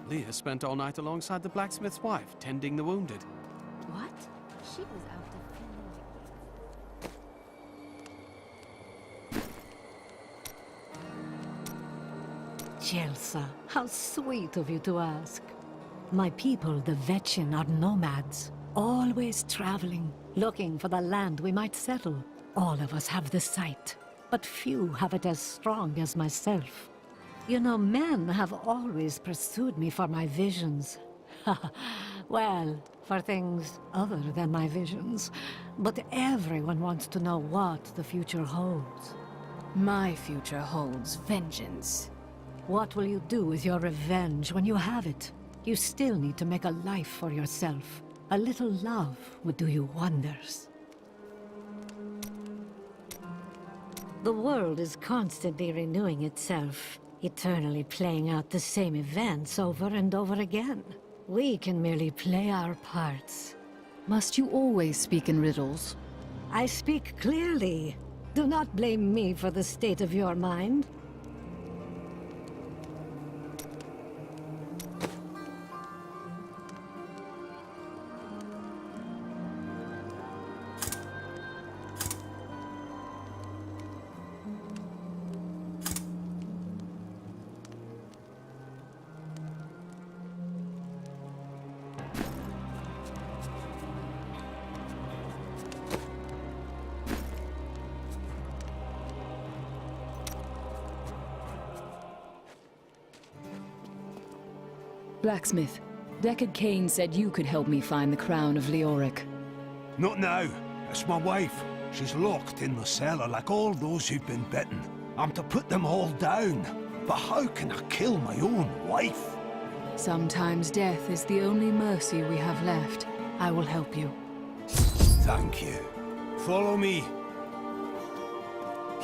Leah spent all night alongside the blacksmith's wife, tending the wounded. What? She was out defending. Chelsea, how sweet of you to ask. My people, the Vetchin, are nomads, always traveling, looking for the land we might settle. All of us have the sight, but few have it as strong as myself. You know, men have always pursued me for my visions. Well, for things other than my visions. But everyone wants to know what the future holds. My future holds vengeance. What will you do with your revenge when you have it? You still need to make a life for yourself. A little love would do you wonders. The world is constantly renewing itself, eternally playing out the same events over and over again. We can merely play our parts. Must you always speak in riddles? I speak clearly. Do not blame me for the state of your mind. Blacksmith, Deckard Cain said you could help me find the crown of Leoric. Not now. It's my wife. She's locked in the cellar like all those who've been bitten. I'm to put them all down. But how can I kill my own wife? Sometimes death is the only mercy we have left. I will help you. Thank you. Follow me.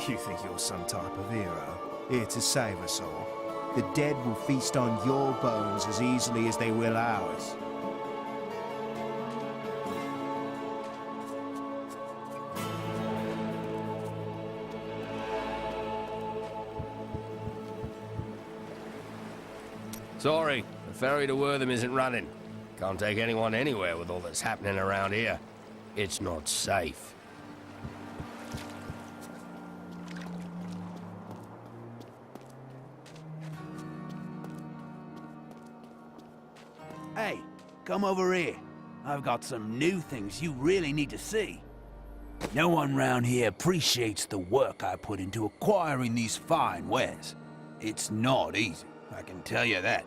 You think you're some type of hero, here to save us all? The dead will feast on your bones as easily as they will ours. Sorry, the ferry to Wortham isn't running. Can't take anyone anywhere with all that's happening around here. It's not safe. Hey, come over here. I've got some new things you really need to see. No one round here appreciates the work I put into acquiring these fine wares. It's not easy, I can tell you that.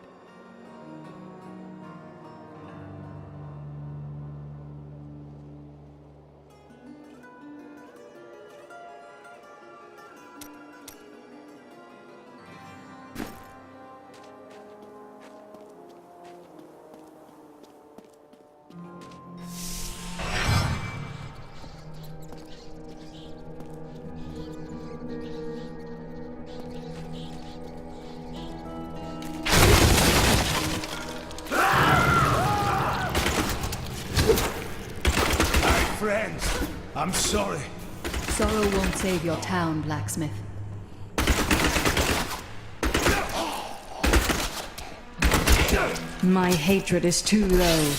Friends, I'm sorry. Sorrow won't save your town, Blacksmith. My hatred is too low.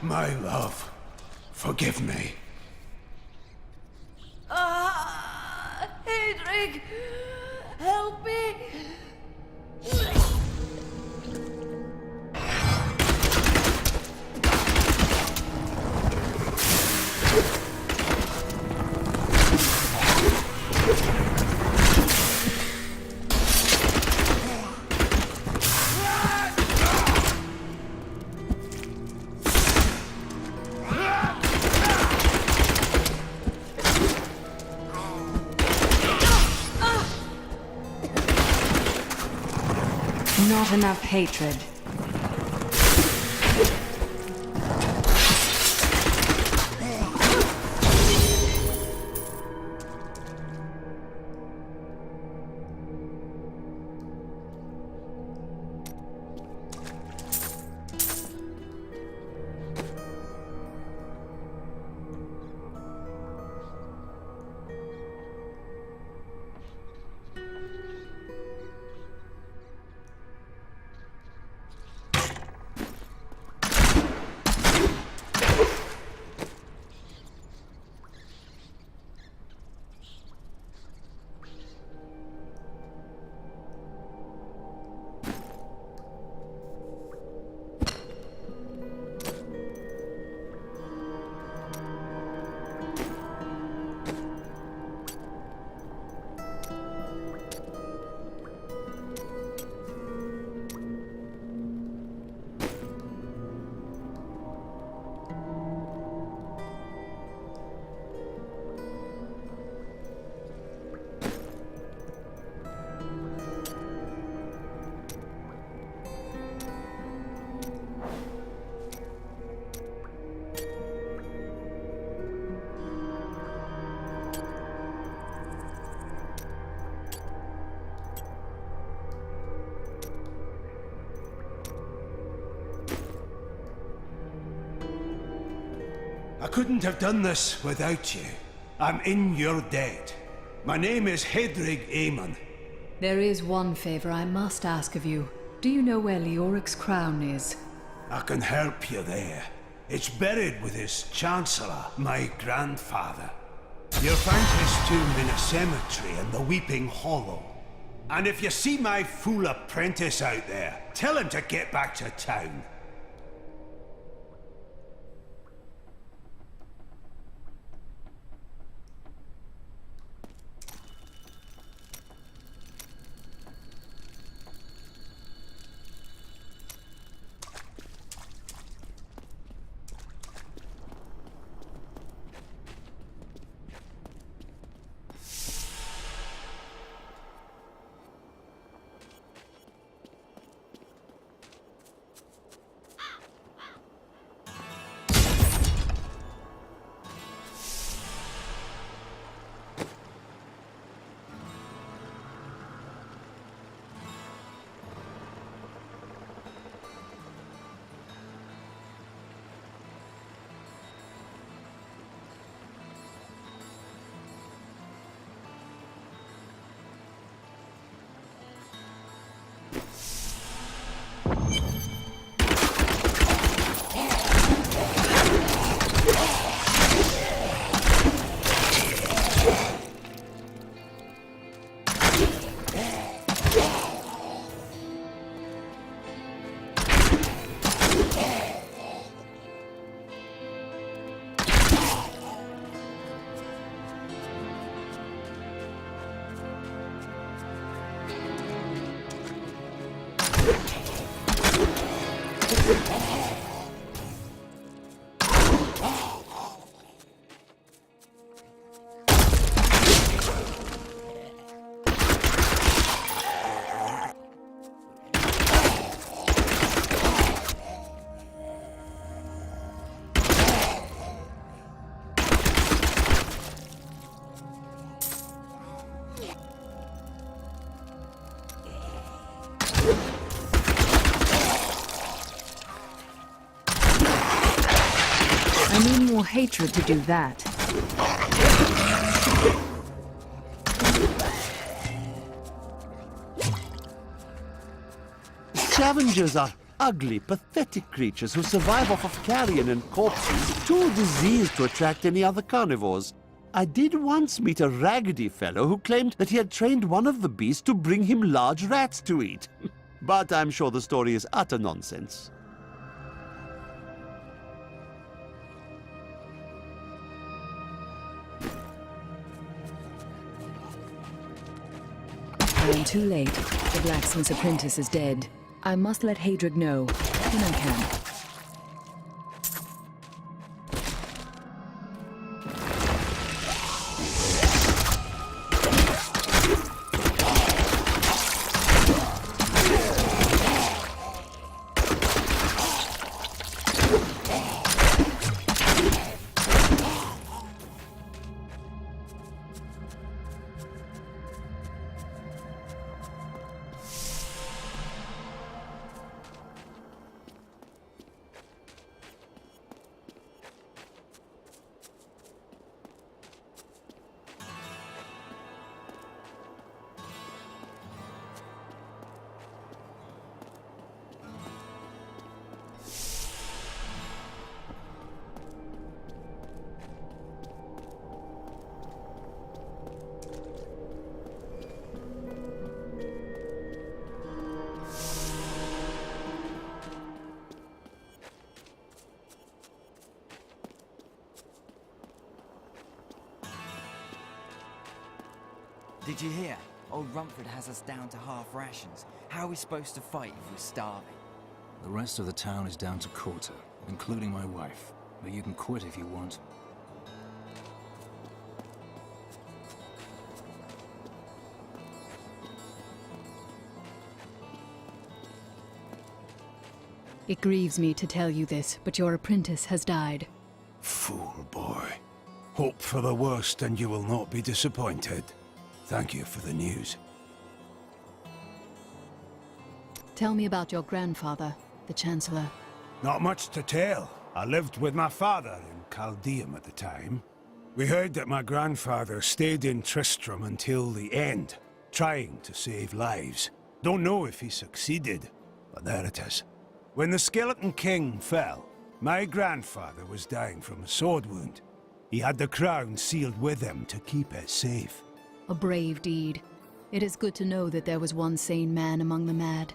My love, forgive me. Hedrick! Help me! Not enough hatred. I couldn't have done this without you. I'm in your debt. My name is Hedrig Aemon. There is one favor I must ask of you. Do you know where Leoric's crown is? I can help you there. It's buried with his Chancellor, my grandfather. You'll find his tomb in a cemetery in the Weeping Hollow. And if you see my fool apprentice out there, tell him to get back to town. More hatred to do that. Scavengers are ugly, pathetic creatures who survive off of carrion and corpses, too diseased to attract any other carnivores. I did once meet a raggedy fellow who claimed that he had trained one of the beasts to bring him large rats to eat. But I'm sure the story is utter nonsense. I am too late. The blacksmith's apprentice is dead. I must let Hadrig know when I can. Did you hear? Old Rumford has us down to half rations. How are we supposed to fight if we're starving? The rest of the town is down to quarter, including my wife. But you can quit if you want. It grieves me to tell you this, but your apprentice has died. Fool boy. Hope for the worst and you will not be disappointed. Thank you for the news. Tell me about your grandfather, the Chancellor. Not much to tell. I lived with my father in Caldeum at the time. We heard that my grandfather stayed in Tristram until the end, trying to save lives. Don't know if he succeeded, but there it is. When the Skeleton King fell, my grandfather was dying from a sword wound. He had the crown sealed with him to keep it safe. A brave deed. It is good to know that there was one sane man among the mad.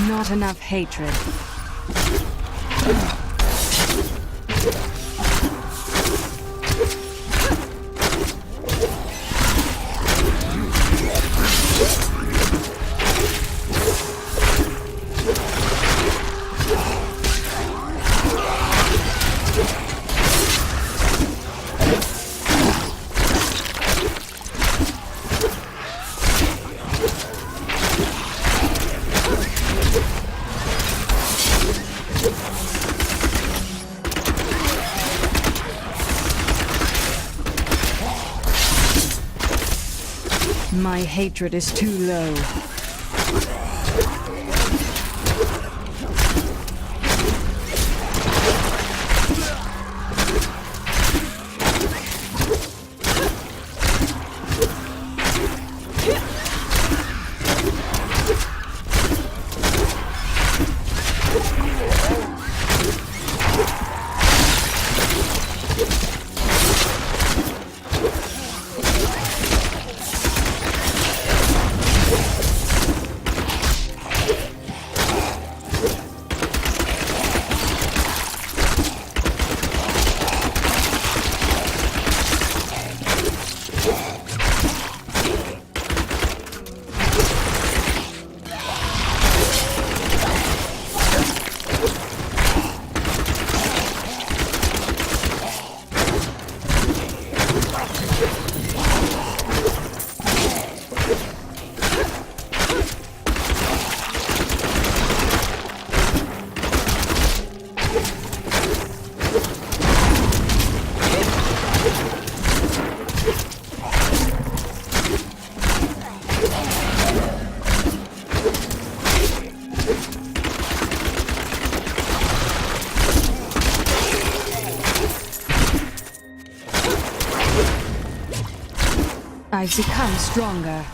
Not enough hatred. My hatred is too low. I've become stronger.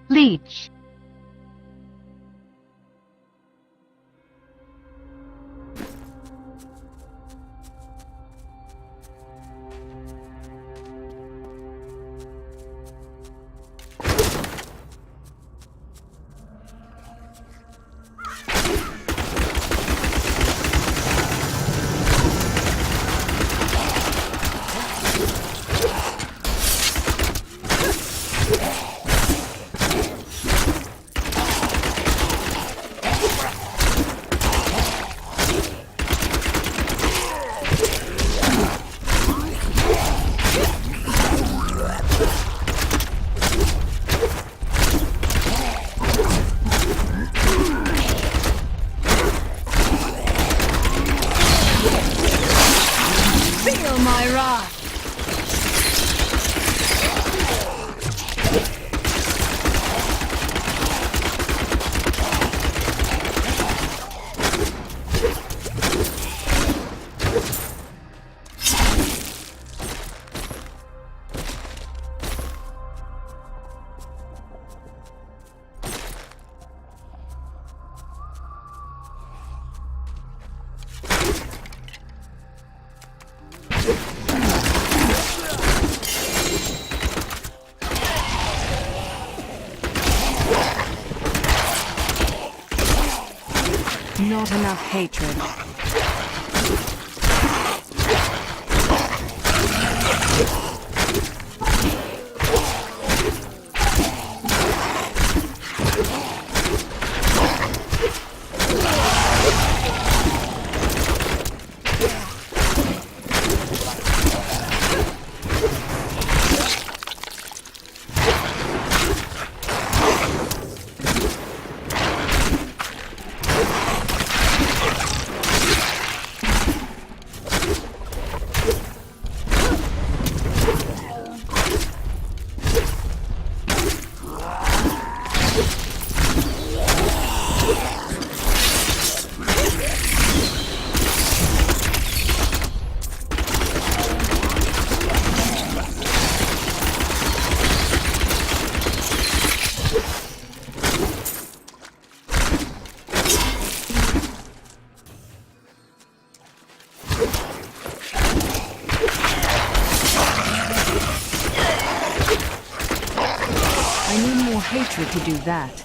Leech. Feel my wrath! Not enough hatred. I need more hatred to do that.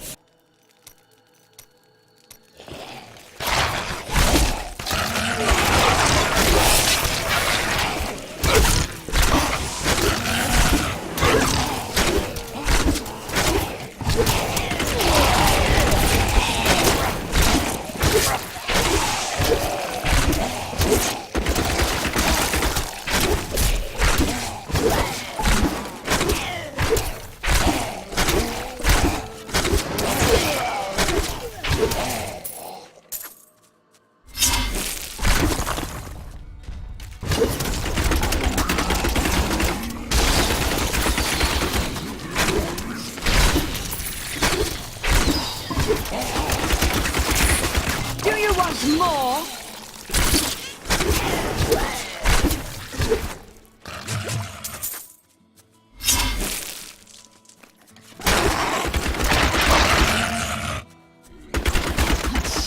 Do you want more?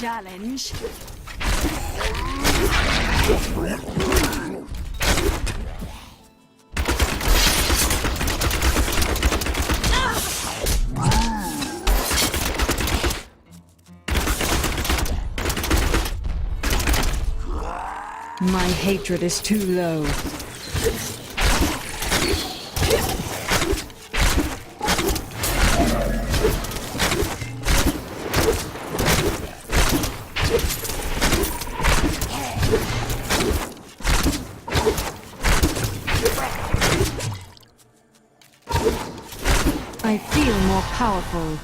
Challenge. My hatred is too low. I feel more powerful.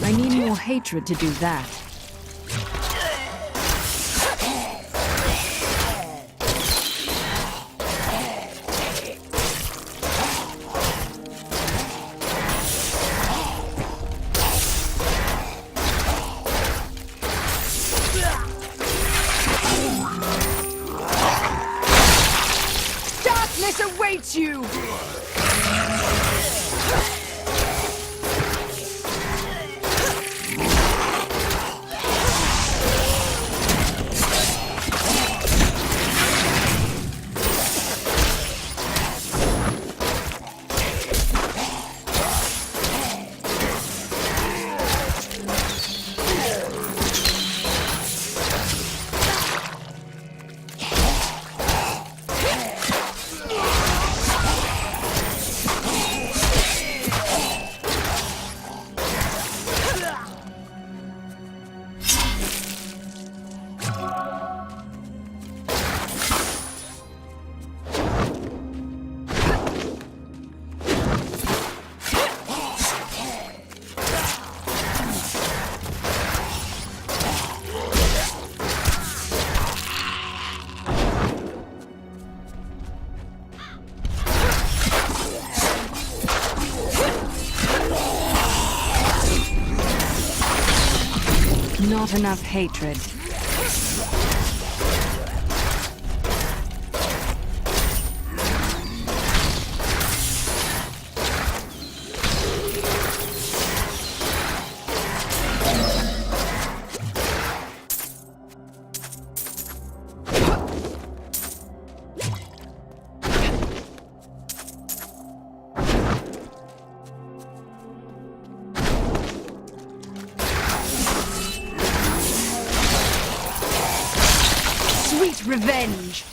I need more hatred to do that. Darkness awaits you! Not enough hatred. Sweet revenge!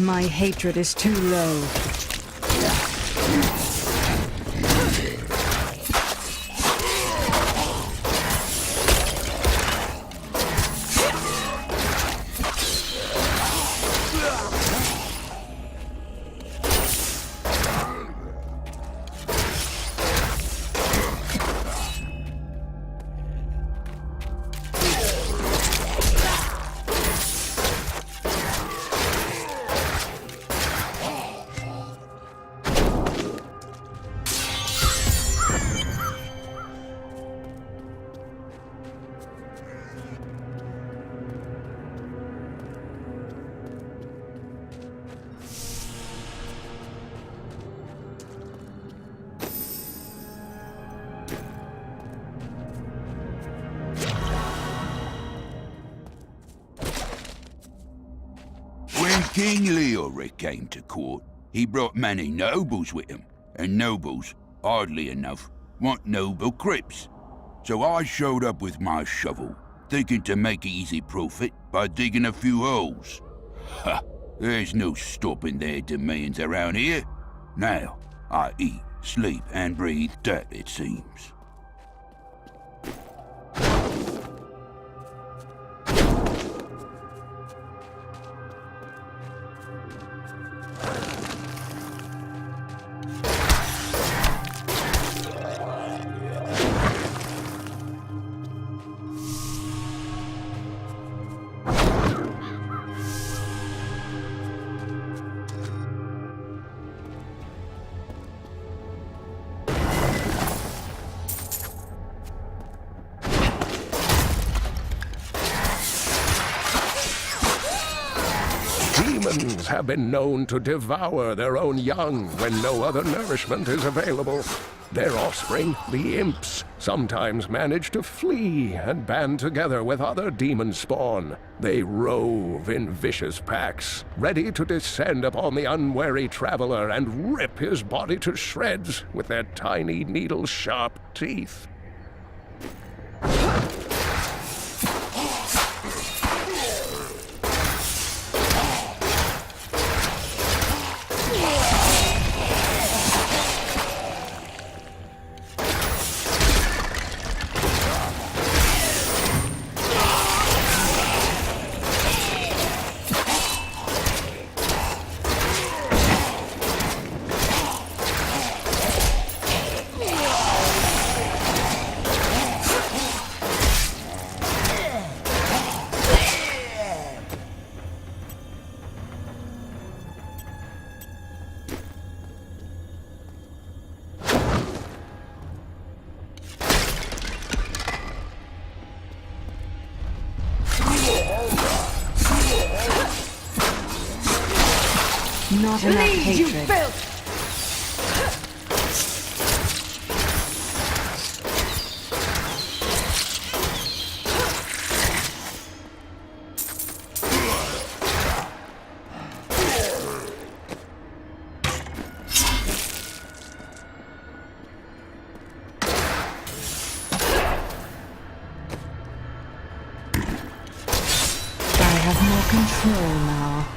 My hatred is too low. When King Leoric came to court, he brought many nobles with him, and nobles, oddly enough, want noble crypts. So I showed up with my shovel, thinking to make easy profit by digging a few holes. Ha! There's no stopping their demands around here. Now, I eat, sleep, and breathe dirt, it seems. Demons have been known to devour their own young when no other nourishment is available. Their offspring, the imps, sometimes manage to flee and band together with other demon spawn. They rove in vicious packs, ready to descend upon the unwary traveler and rip his body to shreds with their tiny needle-sharp teeth. Not enough hatred. You filth! I have more control now.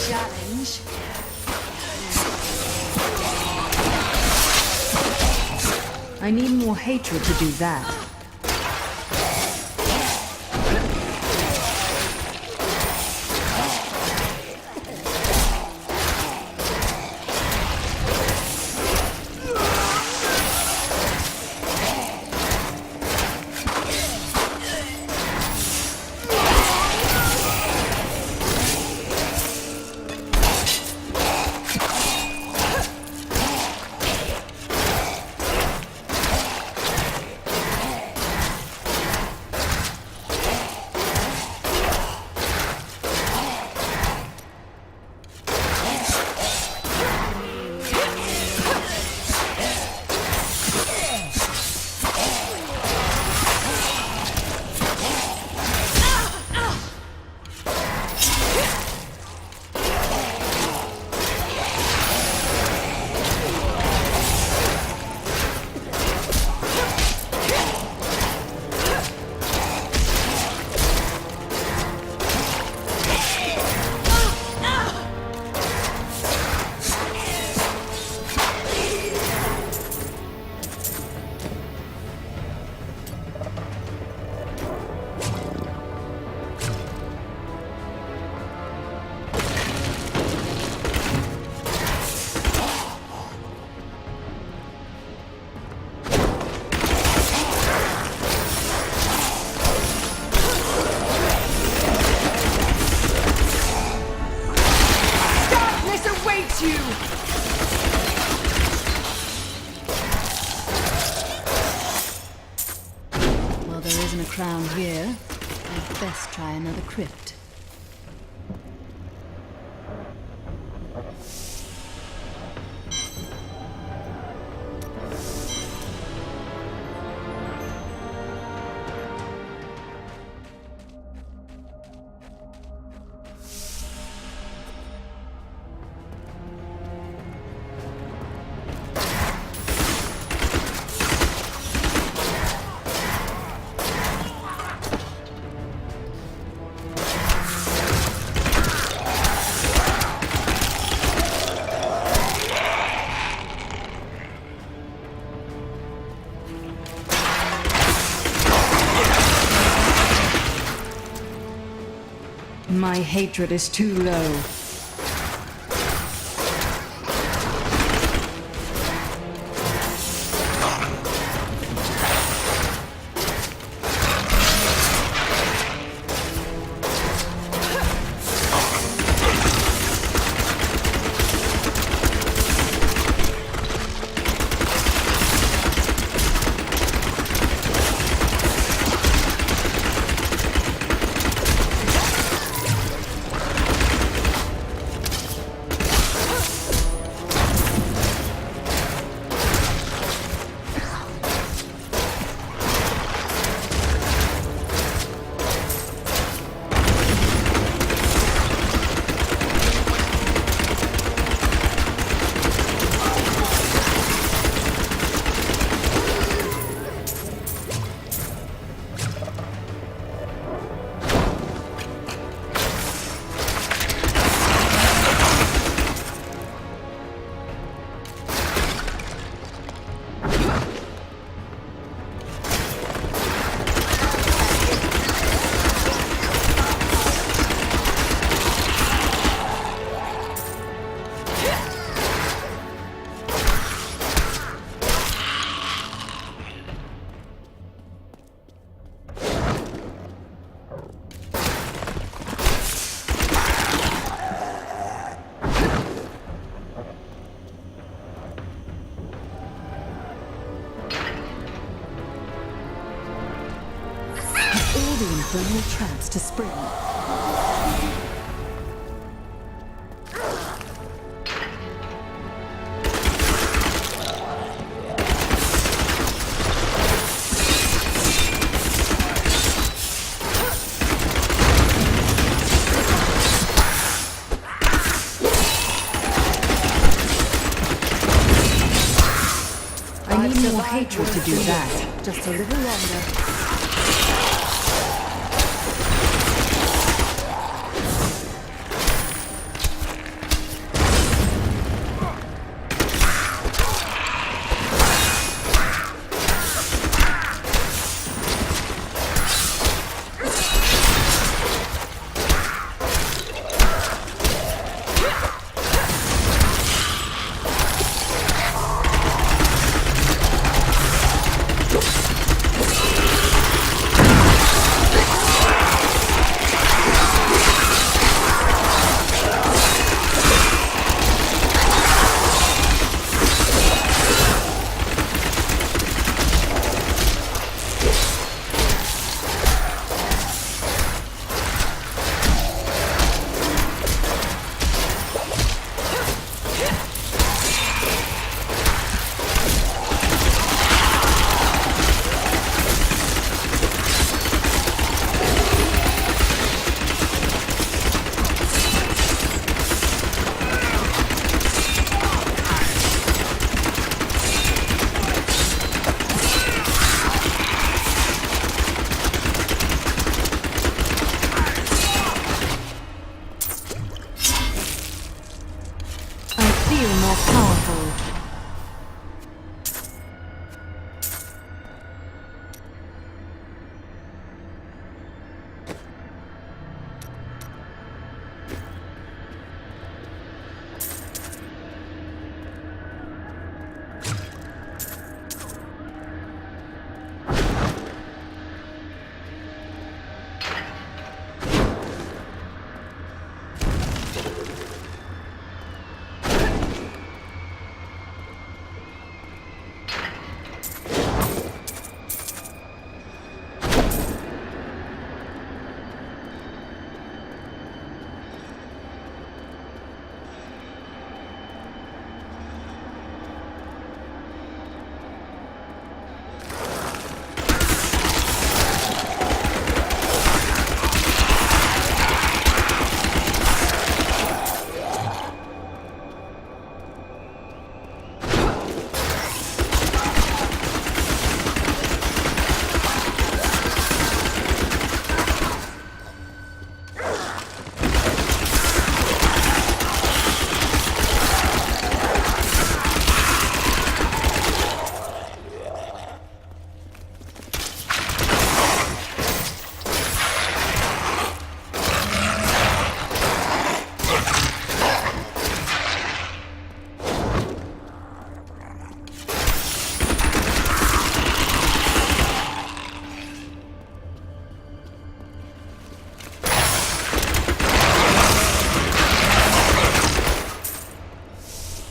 challenge. I need more hatred to do that. Well, there isn't a crown here. I'd best try another crypt. My hatred is too low. The infernal traps to spring. I need more hatred to do that. Just a little longer.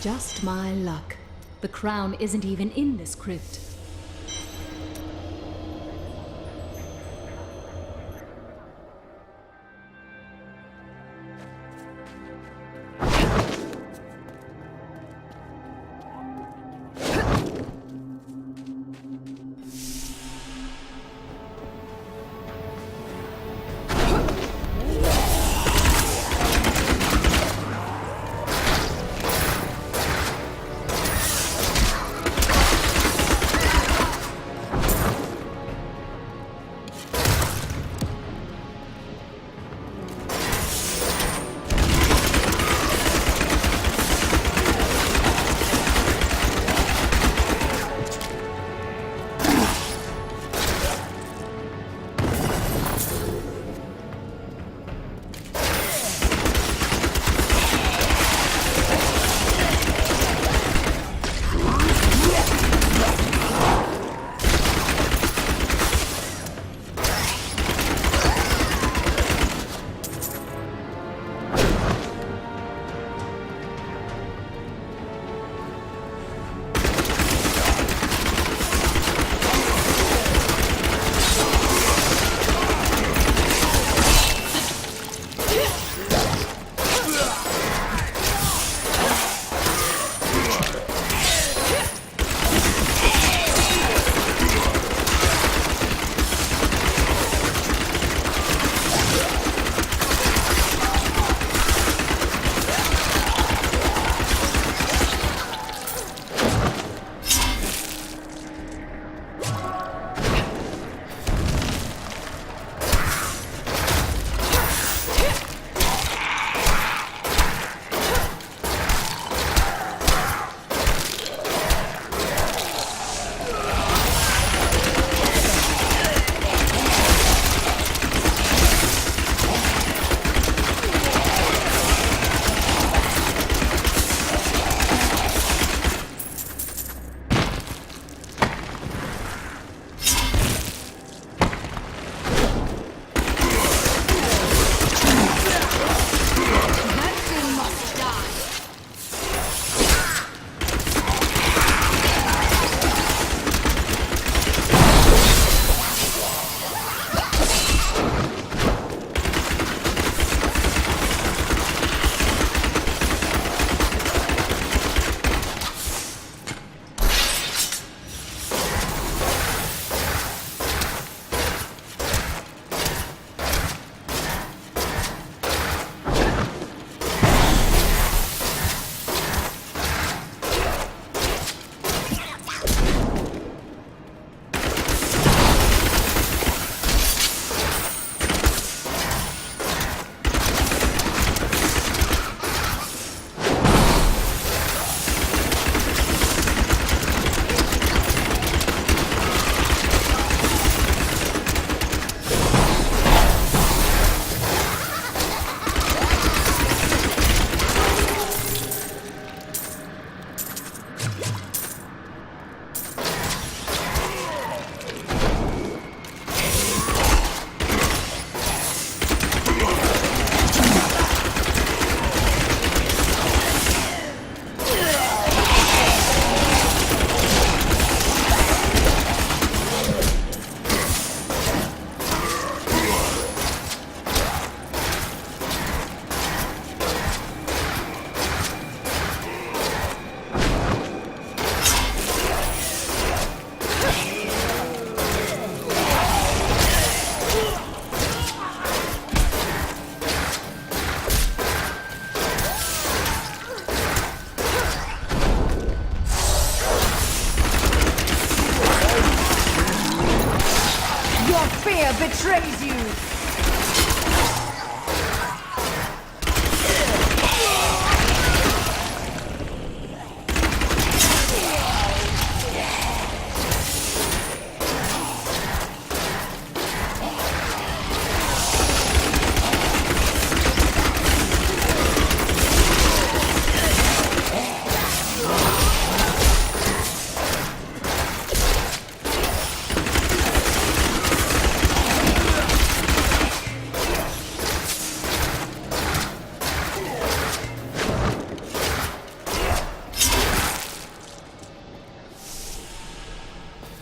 Just my luck. The crown isn't even in this crypt.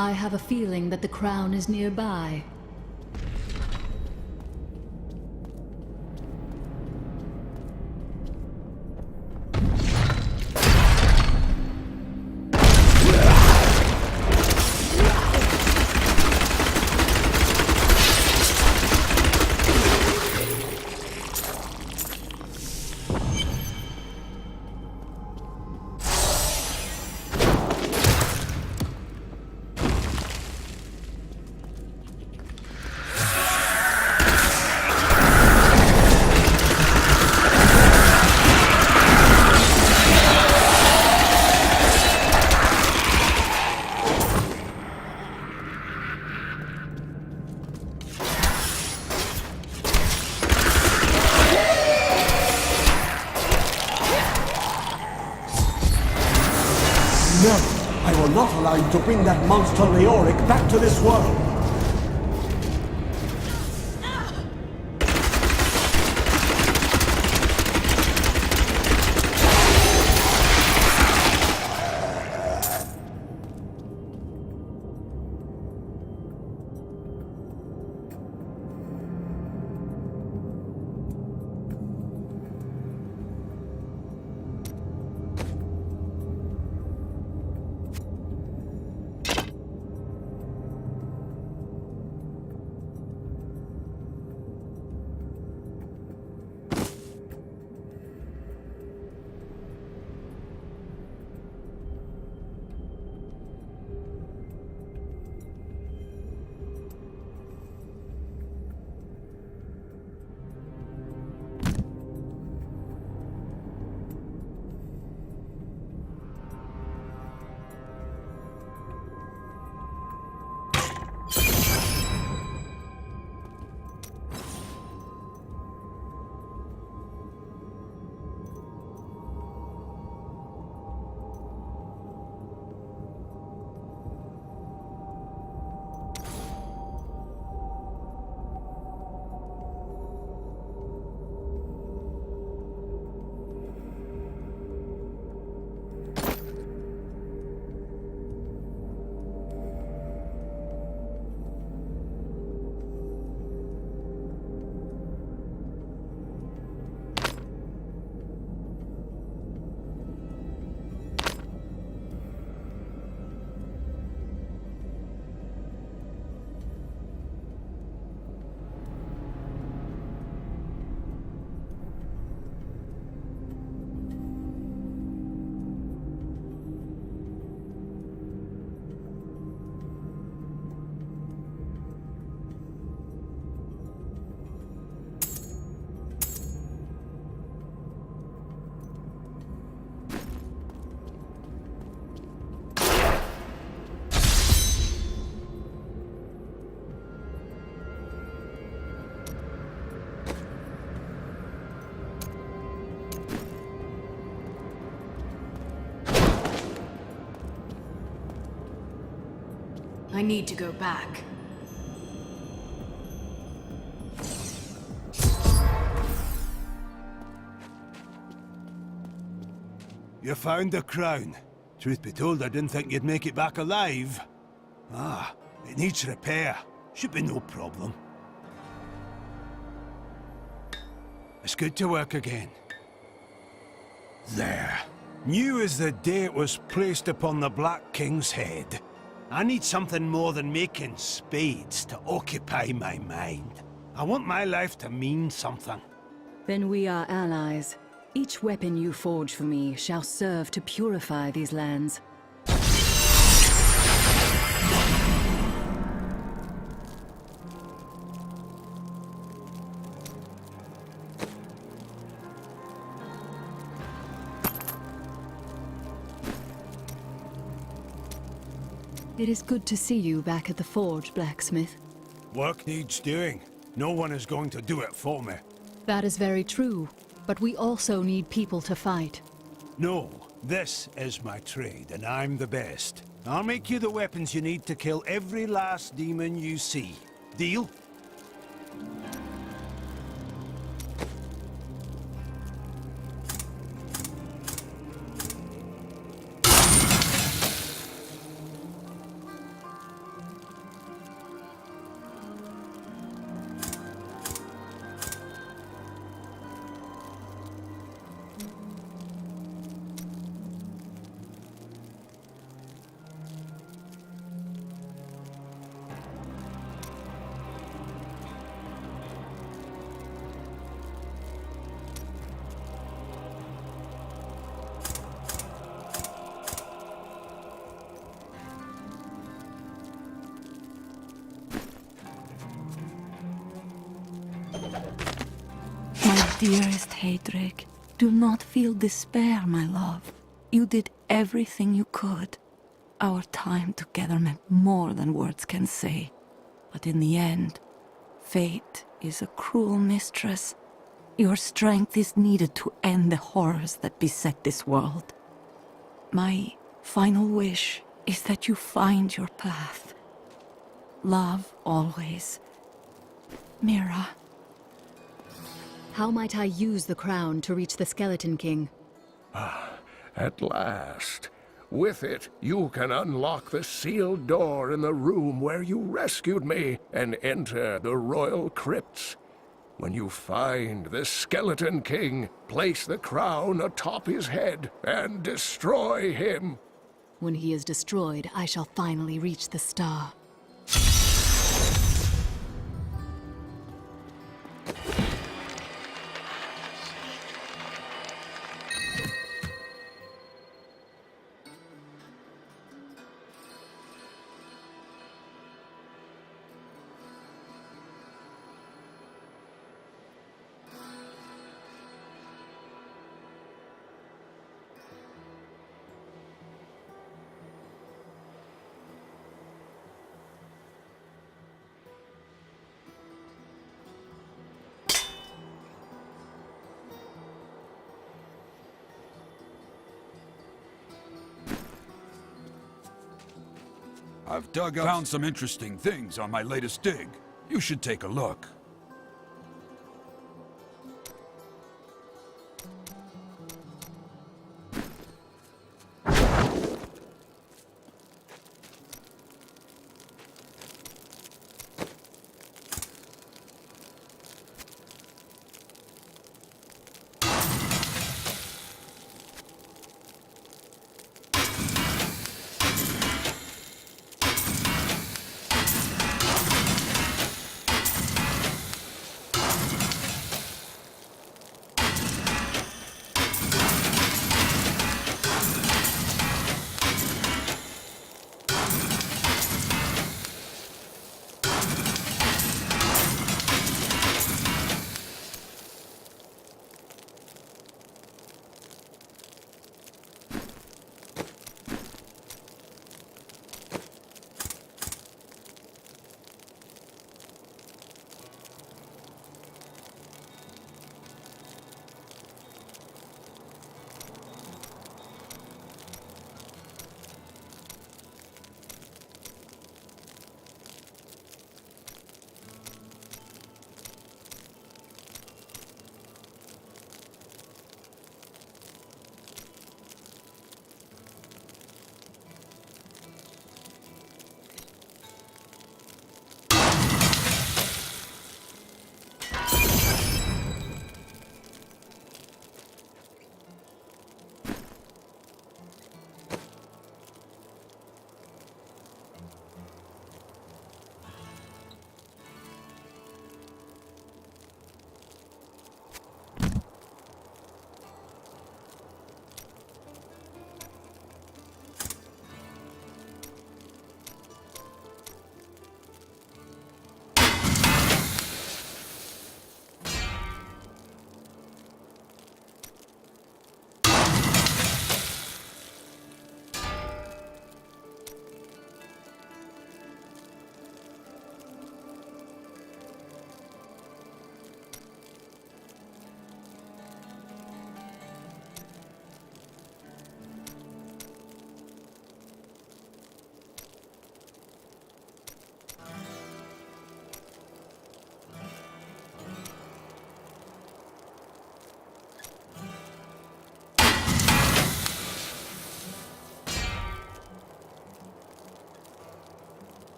I have a feeling that the crown is nearby. No! I will not allow you to bring that monster Leoric back to this world! I need to go back. You found the crown. Truth be told, I didn't think you'd make it back alive. Ah, it needs repair. Should be no problem. It's good to work again. There. New as the day it was placed upon the Black King's head. I need something more than making spades to occupy my mind. I want my life to mean something. Then we are allies. Each weapon you forge for me shall serve to purify these lands. It is good to see you back at the forge, blacksmith. Work needs doing. No one is going to do it for me. That is very true, but we also need people to fight. No, this is my trade, and I'm the best. I'll make you the weapons you need to kill every last demon you see. Deal? Dearest Hadric, do not feel despair, my love. You did everything you could. Our time together meant more than words can say. But in the end, fate is a cruel mistress. Your strength is needed to end the horrors that beset this world. My final wish is that you find your path. Love always. Mira. How might I use the crown to reach the Skeleton King? At last. With it, you can unlock the sealed door in the room where you rescued me and enter the royal crypts. When you find the Skeleton King, place the crown atop his head and destroy him. When he is destroyed, I shall finally reach the star. I've found some interesting things on my latest dig. You should take a look.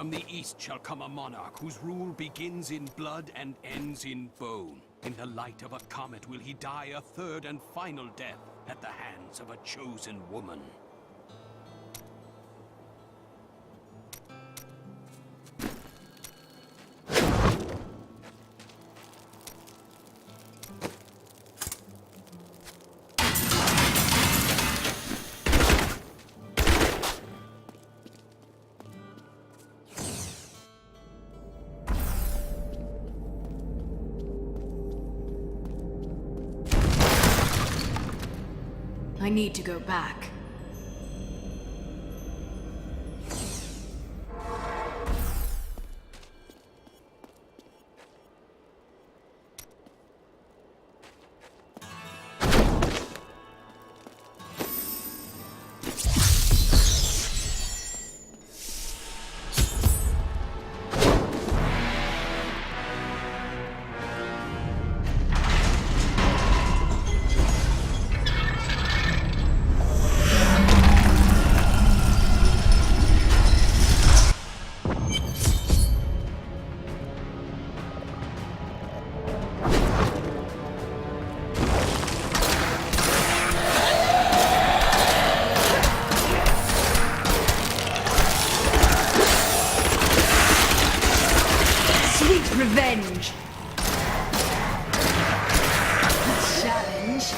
From the east shall come a monarch whose rule begins in blood and ends in bone. In the light of a comet will he die a third and final death at the hands of a chosen woman. I need to go back. Revenge! Challenge!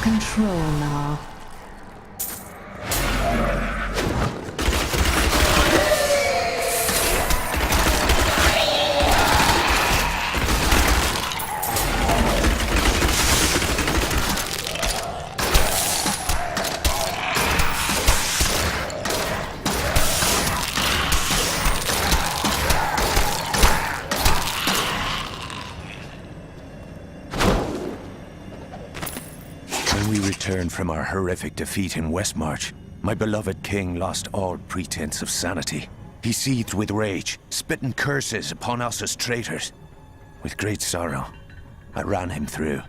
Control now. Returned from our horrific defeat in Westmarch, my beloved king lost all pretense of sanity. He seethed with rage, spitting curses upon us as traitors. With great sorrow, I ran him through.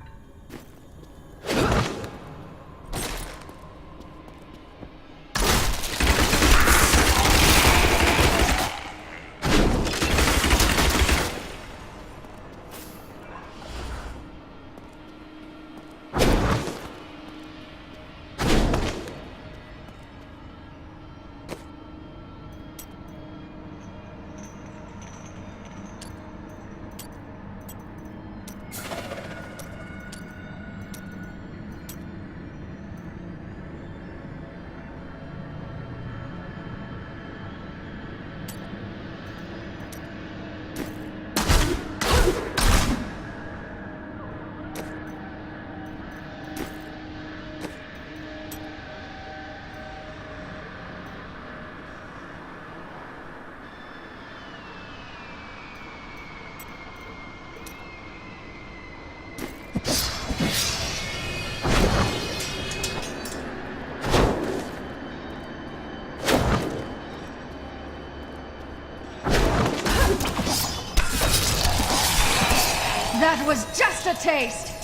was just a taste!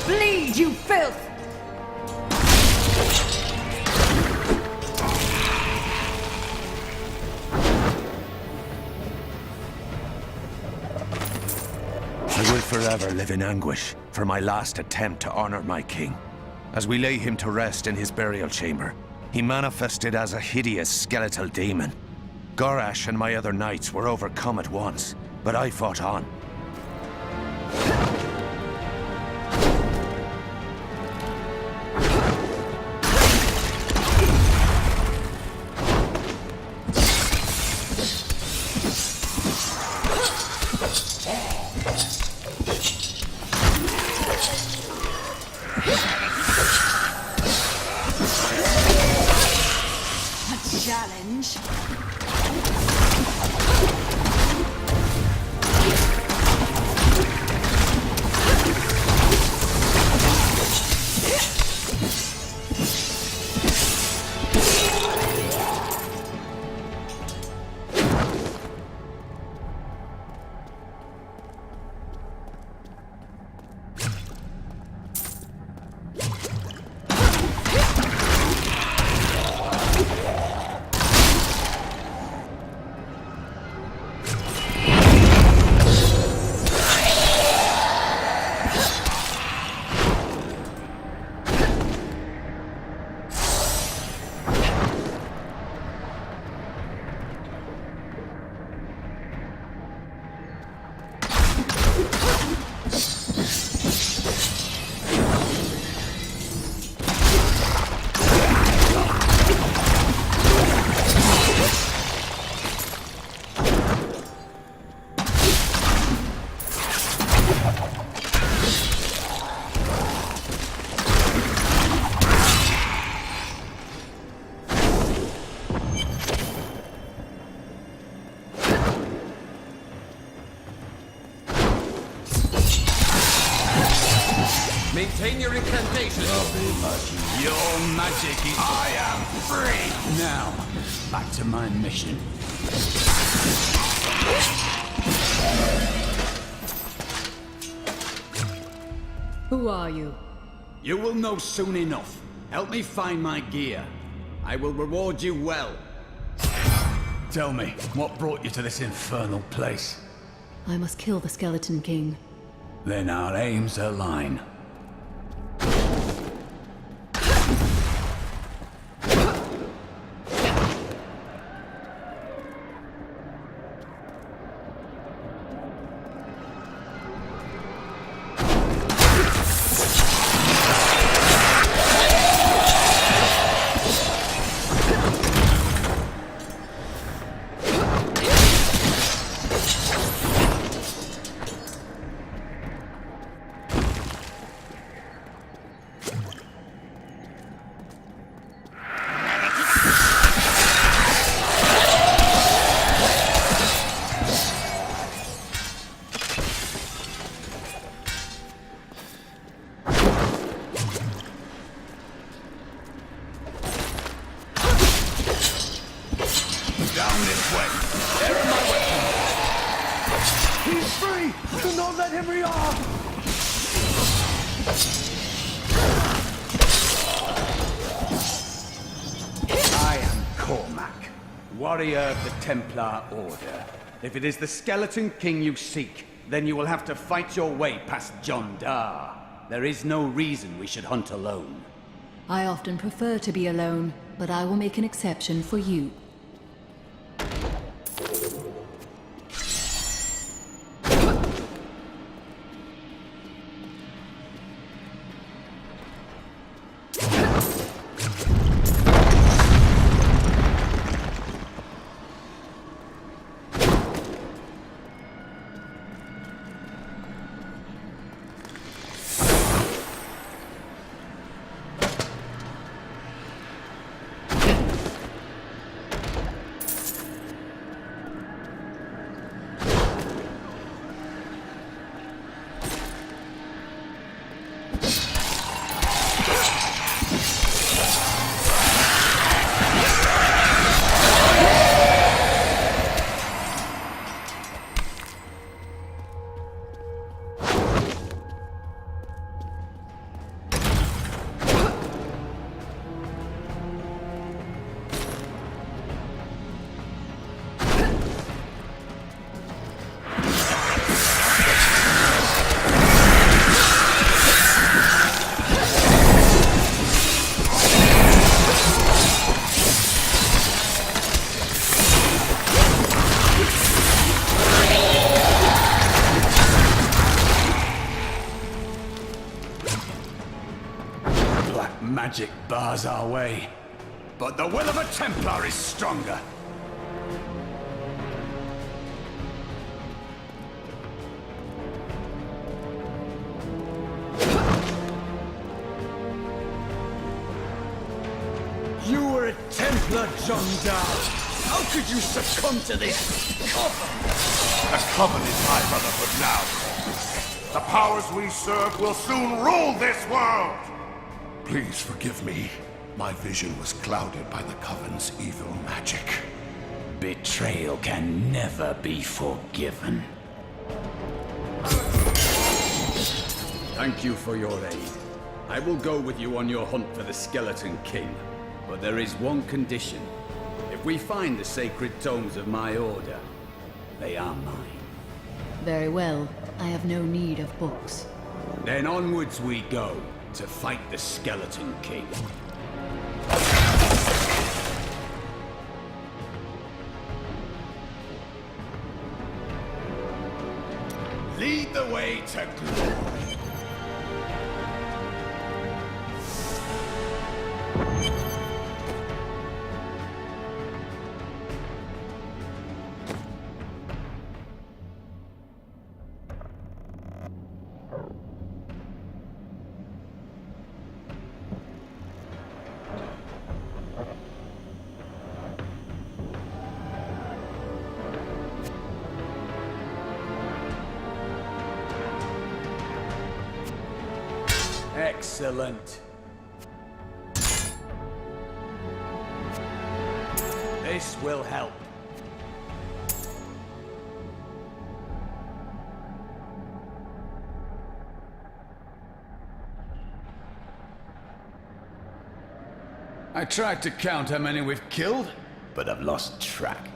Bleed, you filth! I will forever live in anguish for my last attempt to honor my king. As we lay him to rest in his burial chamber, he manifested as a hideous skeletal demon. Gorash and my other knights were overcome at once, but I fought on. Challenge. Maintain your incantation. Your magic is... I am free! Now, back to my mission. Who are you? You will know soon enough. Help me find my gear. I will reward you well. Tell me, what brought you to this infernal place? I must kill the Skeleton King. Then our aims align. Down this way. There are my weapons. He's free! Do not let him rearm! I am Cormac, warrior of the Templar Order. If it is the Skeleton King you seek, then you will have to fight your way past John Dar. There is no reason we should hunt alone. I often prefer to be alone. but I will make an exception for you. Magic bars our way, but the will of a Templar is stronger. You were a Templar, John Dow. How could you succumb to this coven? The coven is my brotherhood now. The powers we serve will soon rule this world! Please forgive me. My vision was clouded by the Coven's evil magic. Betrayal can never be forgiven. Thank you for your aid. I will go with you on your hunt for the Skeleton King. But there is one condition. If we find the sacred tomes of my order, they are mine. Very well. I have no need of books. Then onwards we go, to fight the Skeleton King. Lead the way to glory. Excellent. This will help. I tried to count how many we've killed, but I've lost track.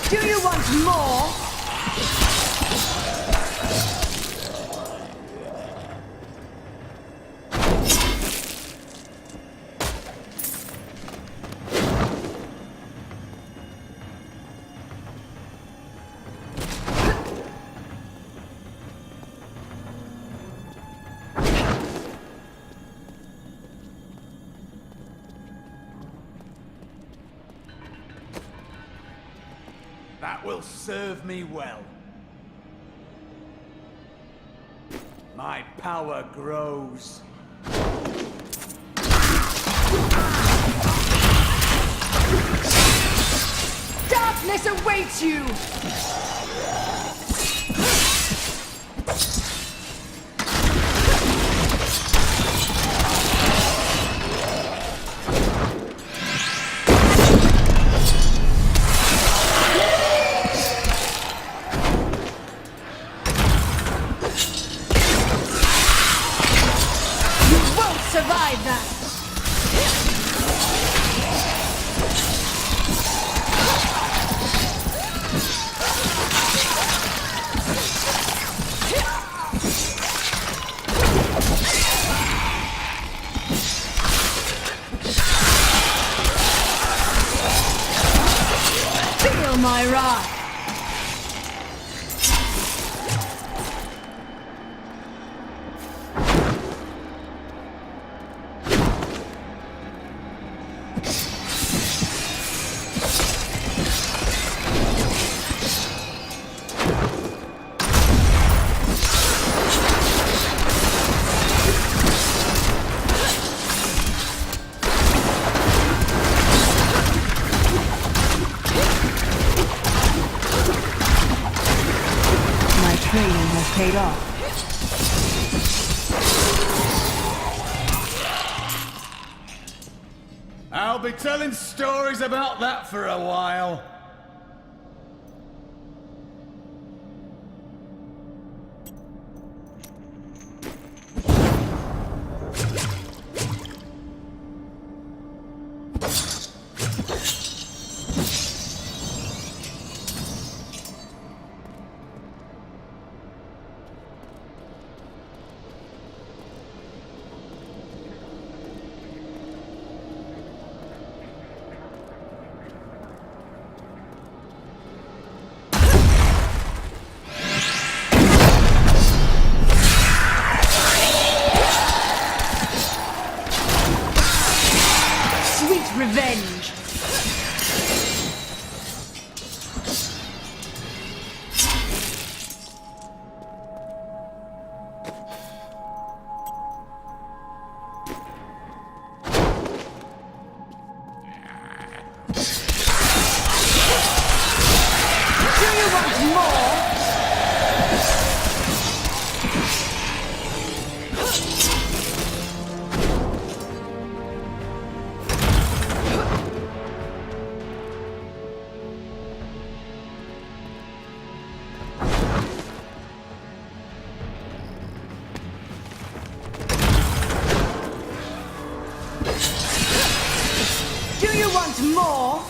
Do you want more? That will serve me well. My power grows. Darkness awaits you! my wrath. Training has paid off. I'll be telling stories about that for a while. Revenge! Do you want more? Do you want more?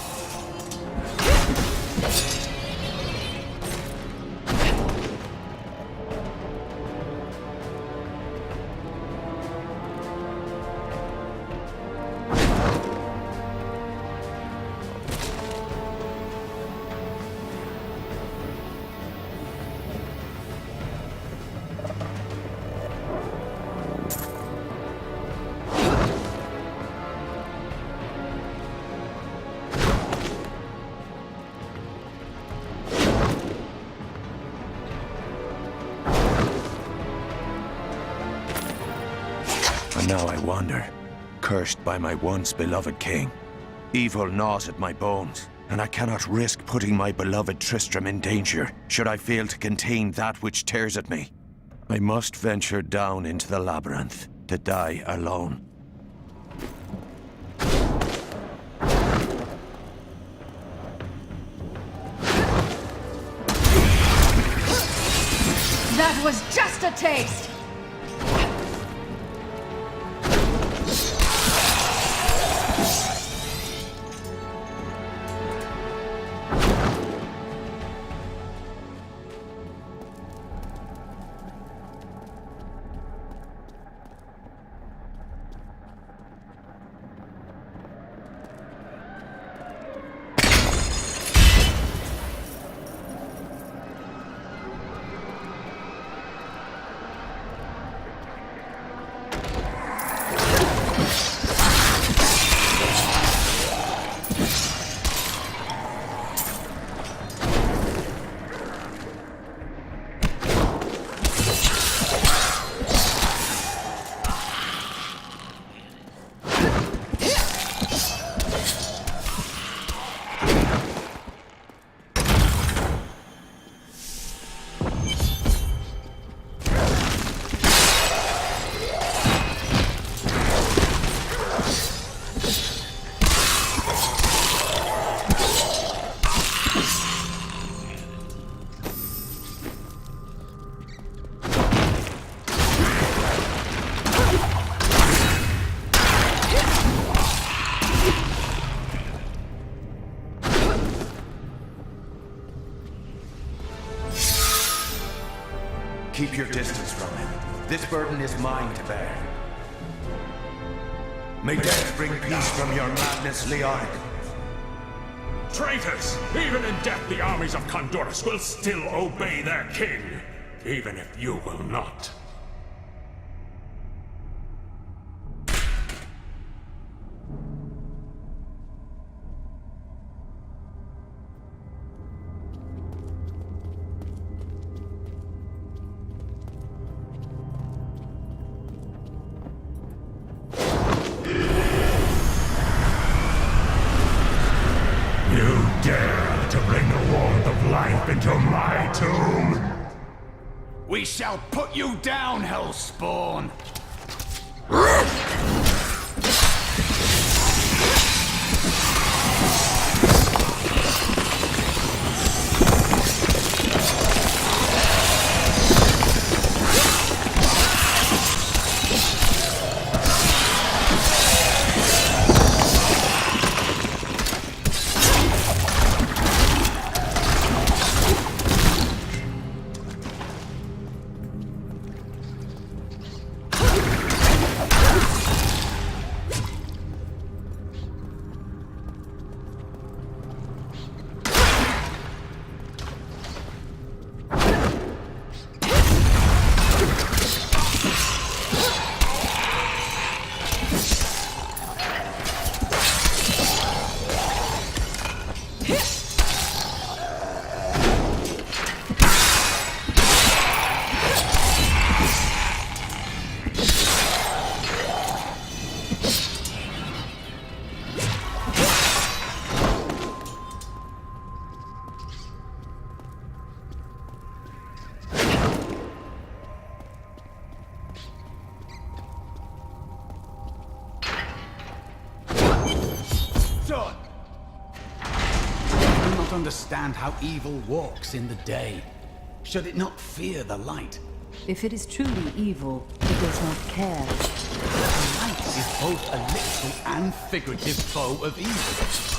And now I wander, cursed by my once beloved king. Evil gnaws at my bones, and I cannot risk putting my beloved Tristram in danger, should I fail to contain that which tears at me. I must venture down into the labyrinth, to die alone. That was just a taste! Keep your distance from him. This burden is mine to bear. May death bring peace from your madness, Leoric. Traitors! Even in death, the armies of Condorus will still obey their king, even if you will not. Into my tomb! We shall put you down, Hellspawn! Understand how evil walks in the day. Should it not fear the light? If it is truly evil, it does not care. The light is both a literal and figurative foe of evil.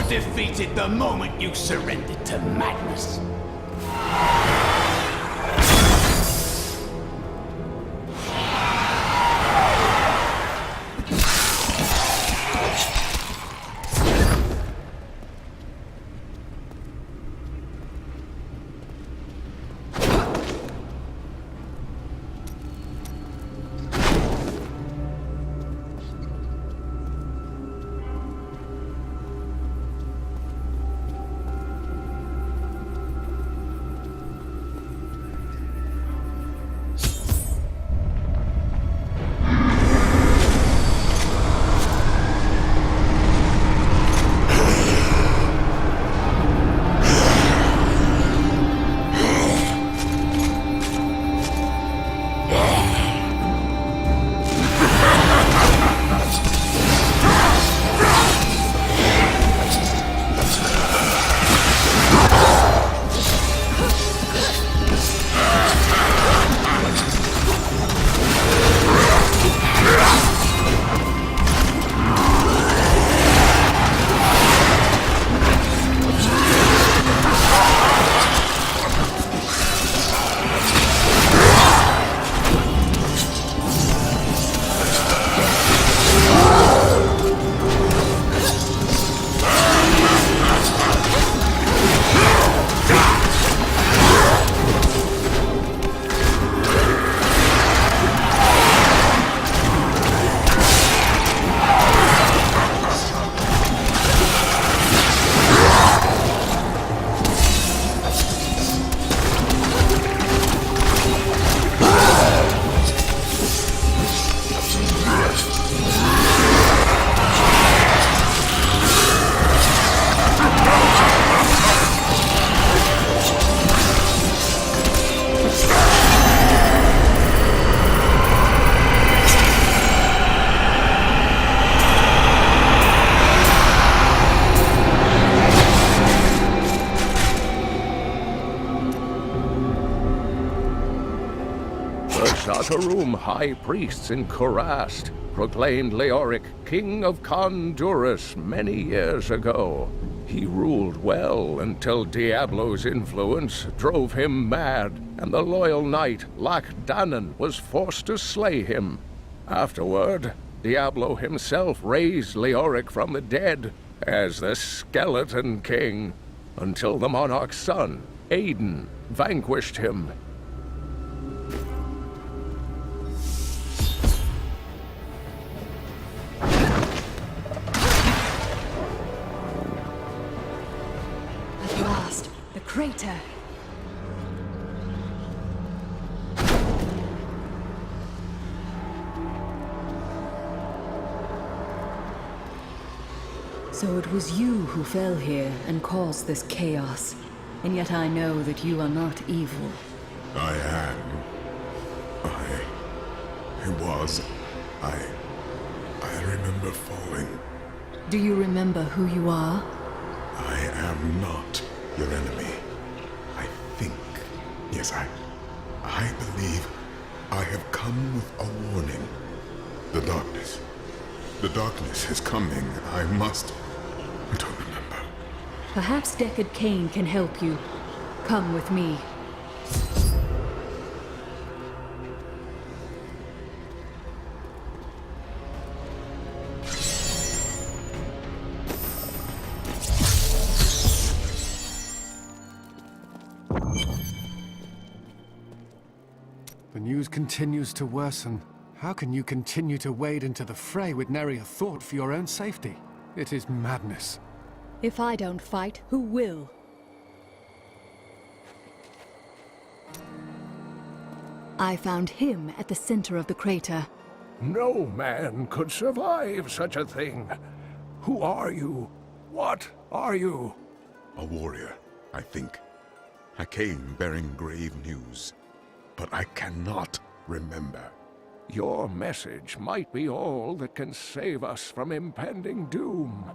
Defeated the moment you surrendered to madness. Natarum high priests in Kurast proclaimed Leoric king of Condurus many years ago. He ruled well until Diablo's influence drove him mad, and the loyal knight Lac Danan was forced to slay him. Afterward, Diablo himself raised Leoric from the dead as the Skeleton King, until the monarch's son, Aiden, vanquished him. At last, the crater. So it was you who fell here and caused this chaos. And yet I know that you are not evil. I am. I remember falling. Do you remember who you are? I am not your enemy. I think. Yes, I believe I have come with a warning. The darkness. The darkness is coming. I don't remember. Perhaps Deckard Cain can help you. Come with me. The news continues to worsen. How can you continue to wade into the fray with nary a thought for your own safety? It is madness. If I don't fight, who will? I found him at the center of the crater. No man could survive such a thing. Who are you? What are you? A warrior, I think. I came bearing grave news, but I cannot remember. Your message might be all that can save us from impending doom.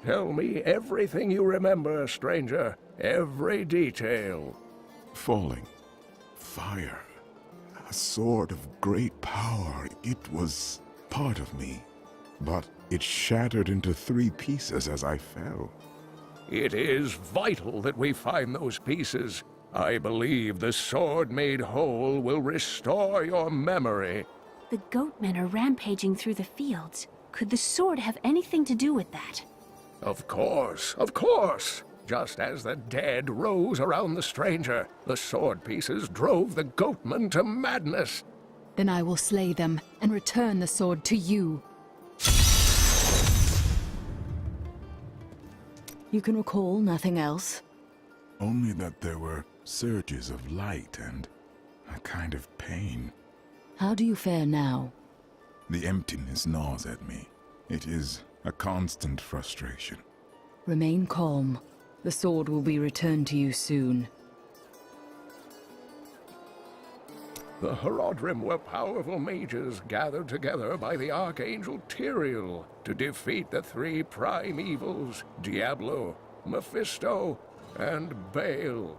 Tell me everything you remember, stranger. Every detail. Falling. Fire. A sword of great power. It was part of me. but it shattered into 3 pieces as I fell. It is vital that we find those pieces. I believe the sword made whole will restore your memory. The goatmen are rampaging through the fields. Could the sword have anything to do with that? Of course, of course. Just as the dead rose around the stranger, the sword pieces drove the goatmen to madness. Then I will slay them and return the sword to you. You can recall nothing else? Only that there were surges of light and a kind of pain. How do you fare now? The emptiness gnaws at me. It is a constant frustration. Remain calm. The sword will be returned to you soon. The Horadrim were powerful mages gathered together by the Archangel Tyrael to defeat the 3 prime evils, Diablo, Mephisto, and Baal.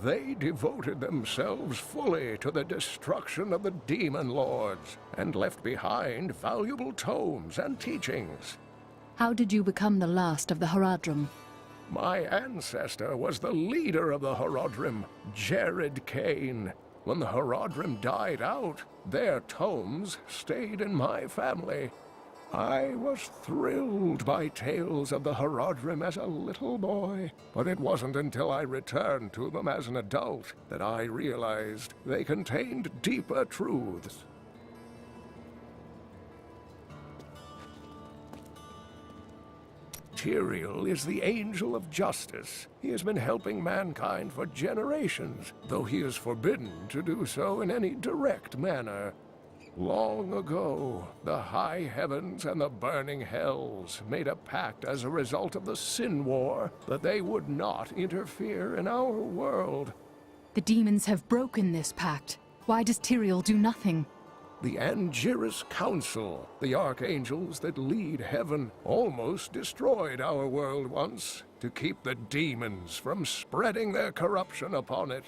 They devoted themselves fully to the destruction of the demon lords and left behind valuable tomes and teachings. How did you become the last of the Horadrim? My ancestor was the leader of the Horadrim, Jared Kane. When the Horadrim died out, their tomes stayed in my family. I was thrilled by tales of the Horadrim as a little boy, but it wasn't until I returned to them as an adult that I realized they contained deeper truths. Tyrael is the angel of justice. He has been helping mankind for generations, though he is forbidden to do so in any direct manner. Long ago, the high heavens and the burning hells made a pact as a result of the Sin War that they would not interfere in our world. The demons have broken this pact. Why does Tyrael do nothing? The Angiris Council, the archangels that lead heaven, almost destroyed our world once to keep the demons from spreading their corruption upon it.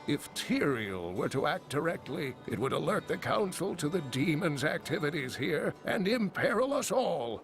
If Tyrael were to act directly, it would alert the Council to the demons' activities here and imperil us all.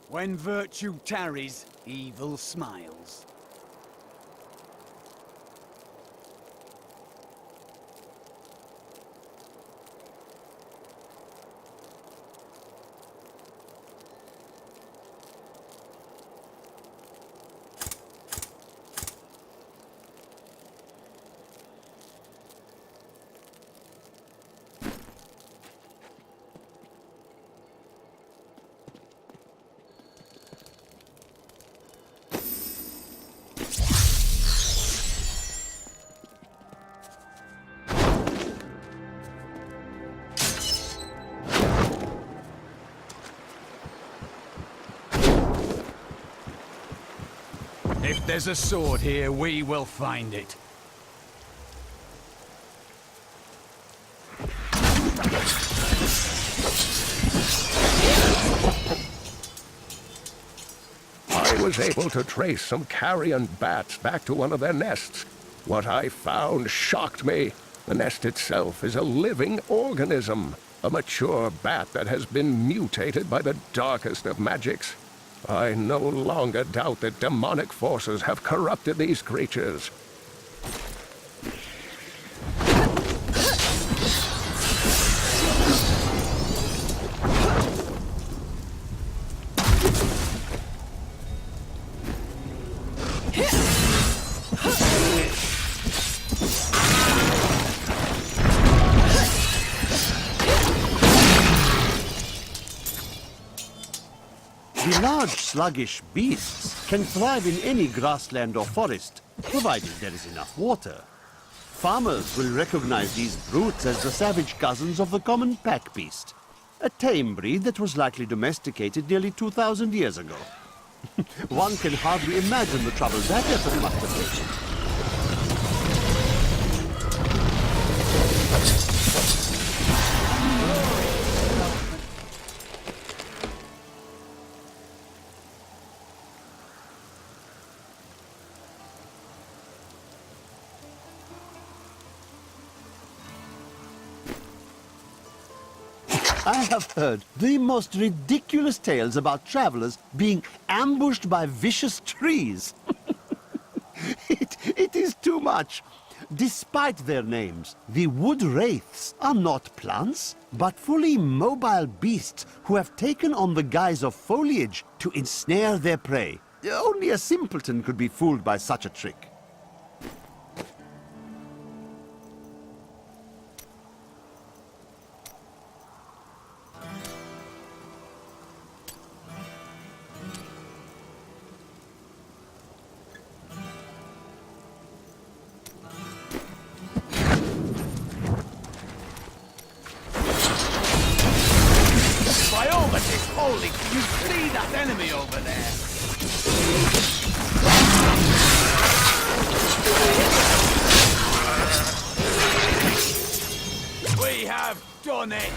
When virtue tarries, evil smiles. If there's a sword here, we will find it. I was able to trace some carrion bats back to one of their nests. What I found shocked me. The nest itself is a living organism, a mature bat that has been mutated by the darkest of magics. I no longer doubt that demonic forces have corrupted these creatures. The large, sluggish beasts can thrive in any grassland or forest, provided there is enough water. Farmers will recognize these brutes as the savage cousins of the common pack beast, a tame breed that was likely domesticated nearly 2,000 years ago. One can hardly imagine the trouble that effort must have taken. I have heard the most ridiculous tales about travelers being ambushed by vicious trees. It is too much. Despite their names, the wood wraiths are not plants, but fully mobile beasts who have taken on the guise of foliage to ensnare their prey. Only a simpleton could be fooled by such a trick. By all that is holy, you see that enemy over there? We have done it!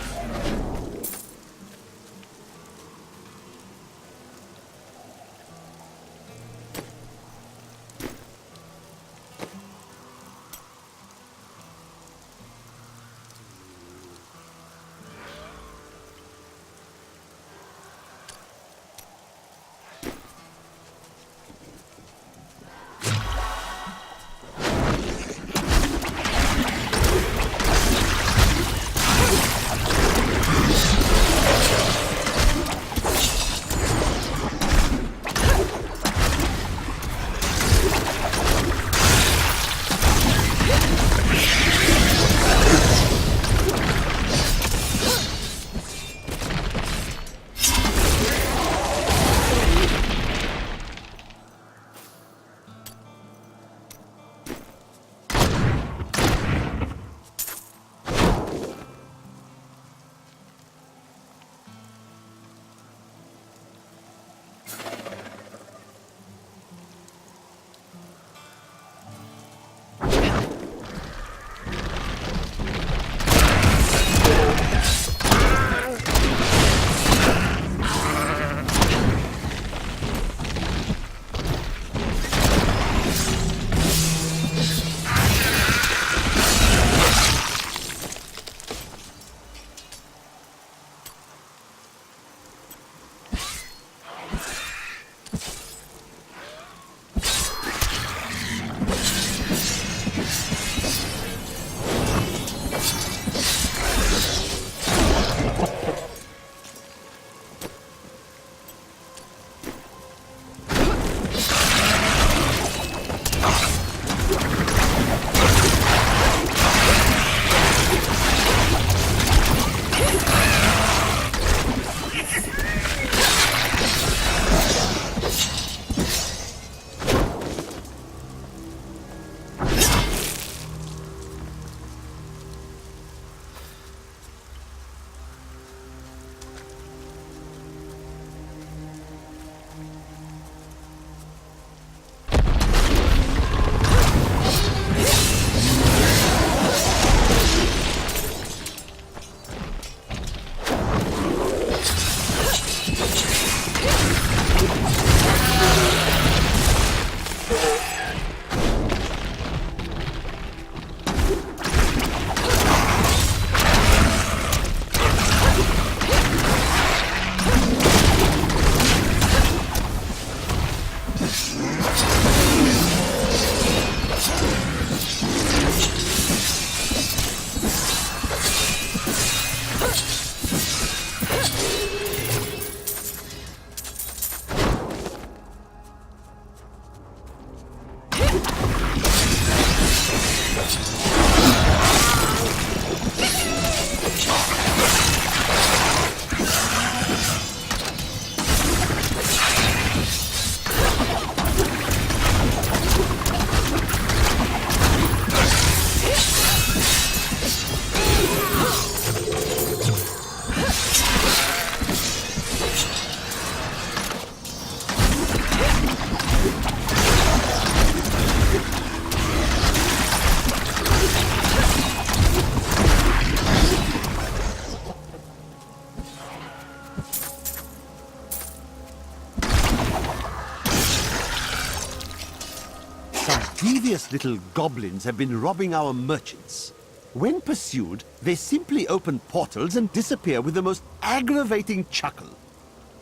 Some devious little goblins have been robbing our merchants. When pursued, they simply open portals and disappear with the most aggravating chuckle.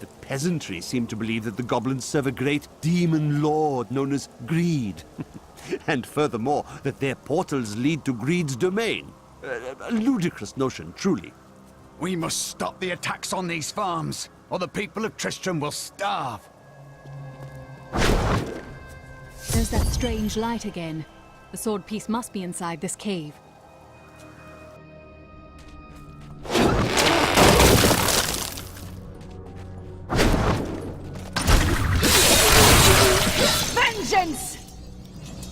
The peasantry seem to believe that the goblins serve a great demon lord known as Greed. And furthermore, that their portals lead to Greed's domain. A ludicrous notion, truly. We must stop the attacks on these farms, or the people of Tristram will starve. There's that strange light again. The sword piece must be inside this cave. Vengeance!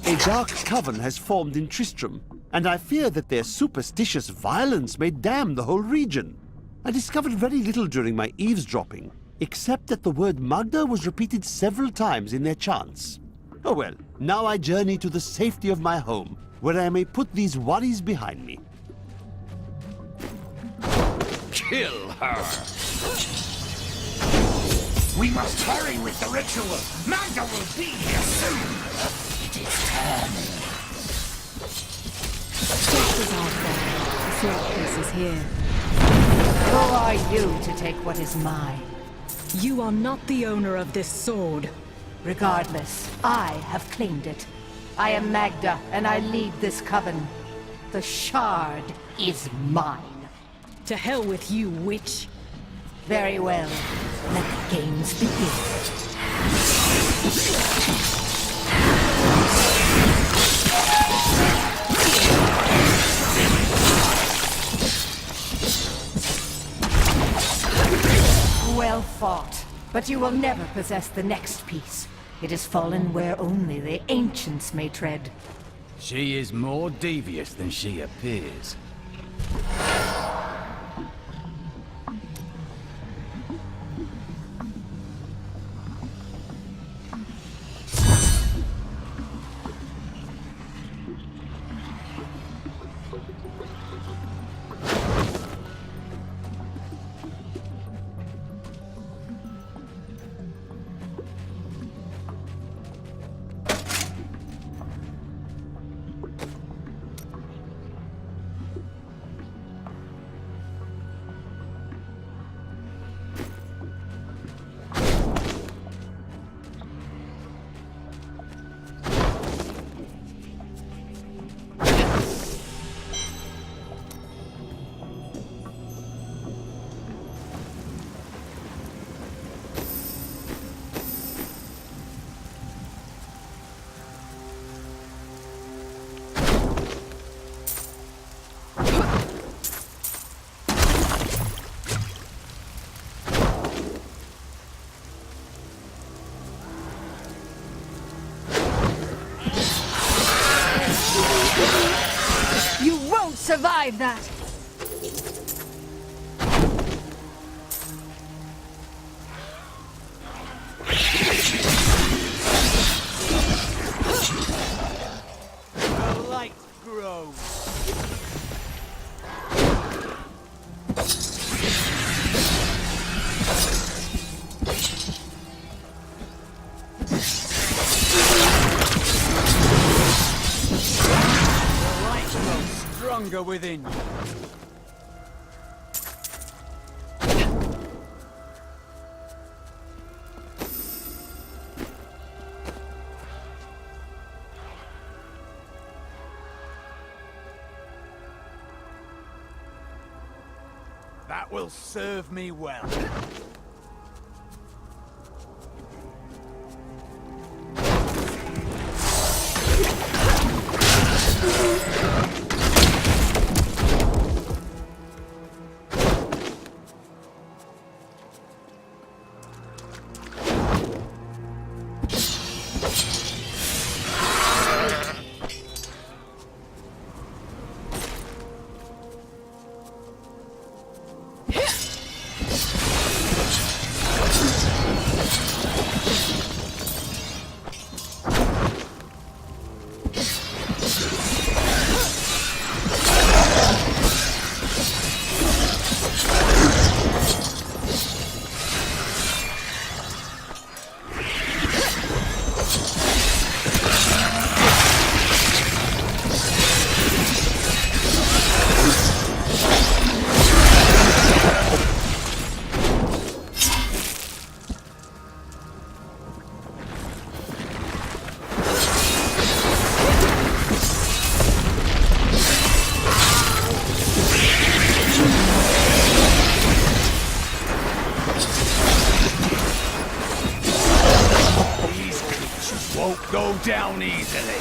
A dark coven has formed in Tristram, and I fear that their superstitious violence may damn the whole region. I discovered very little during my eavesdropping, except that the word Magda was repeated several times in their chants. Oh well, now I journey to the safety of my home, where I may put these worries behind me. Kill her! We must hurry with the ritual. Magda will be here soon. It is turning. Just as I thought, the sword piece is here. Who are you to take what is mine? You are not the owner of this sword. Regardless, I have claimed it. I am Magda, and I lead this coven. The shard is mine. To hell with you, witch. Very well. Let the games begin. Well fought. But you will never possess the next piece. It has fallen where only the ancients may tread. She is more devious than she appears. You won't survive that! The light grows. Stronger within you. That will serve me well. won't go down easily.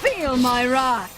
Feel my wrath!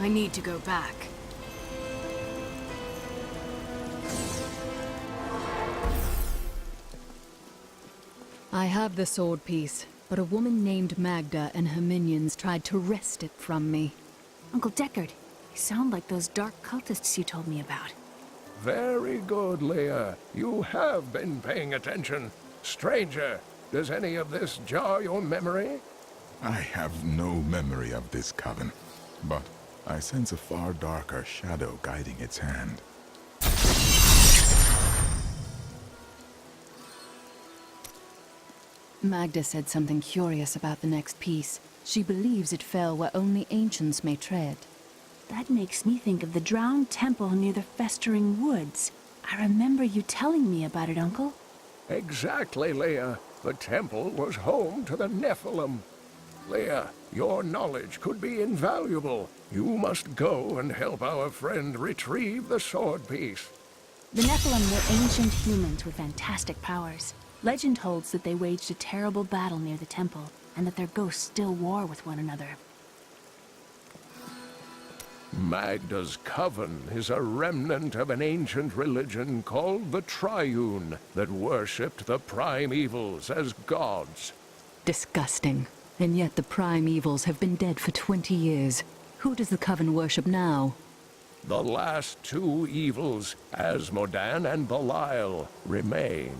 I need to go back. I have the sword piece, but a woman named Magda and her minions tried to wrest it from me. Uncle Deckard, you sound like those dark cultists you told me about. Very good, Leah. You have been paying attention. Stranger, does any of this jar your memory? I have no memory of this coven, but I sense a far darker shadow guiding its hand. Magda said something curious about the next piece. She believes it fell where only ancients may tread. That makes me think of the drowned temple near the festering woods. I remember you telling me about it, Uncle. Exactly, Leah. The temple was home to the Nephilim. Leah, your knowledge could be invaluable. You must go and help our friend retrieve the sword piece. The Nephilim were ancient humans with fantastic powers. Legend holds that they waged a terrible battle near the temple, and that their ghosts still war with one another. Magda's coven is a remnant of an ancient religion called the Triune that worshipped the primevals as gods. Disgusting. And yet the primevals have been dead for 20 years. Who does the Coven worship now? The last two evils, Asmodan and Belial, remain.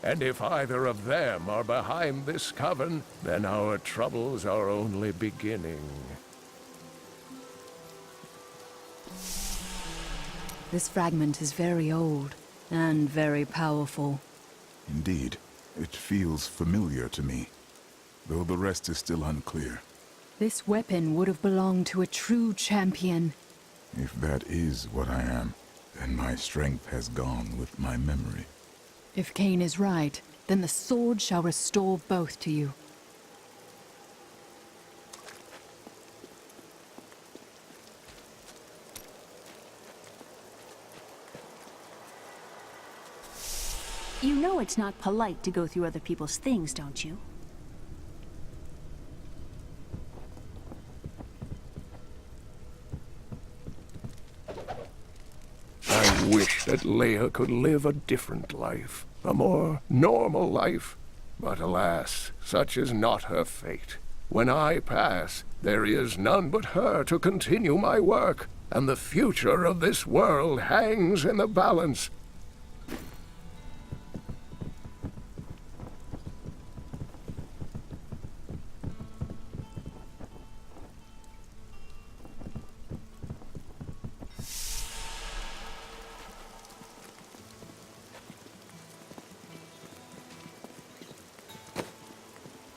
And if either of them are behind this coven, then our troubles are only beginning. This fragment is very old, and very powerful. Indeed, it feels familiar to me, though the rest is still unclear. This weapon would have belonged to a true champion. If that is what I am, then my strength has gone with my memory. If Cain is right, then the sword shall restore both to you. You know it's not polite to go through other people's things, don't you? I wish that Leia could live a different life, a more normal life. But alas, such is not her fate. When I pass, there is none but her to continue my work, and the future of this world hangs in the balance.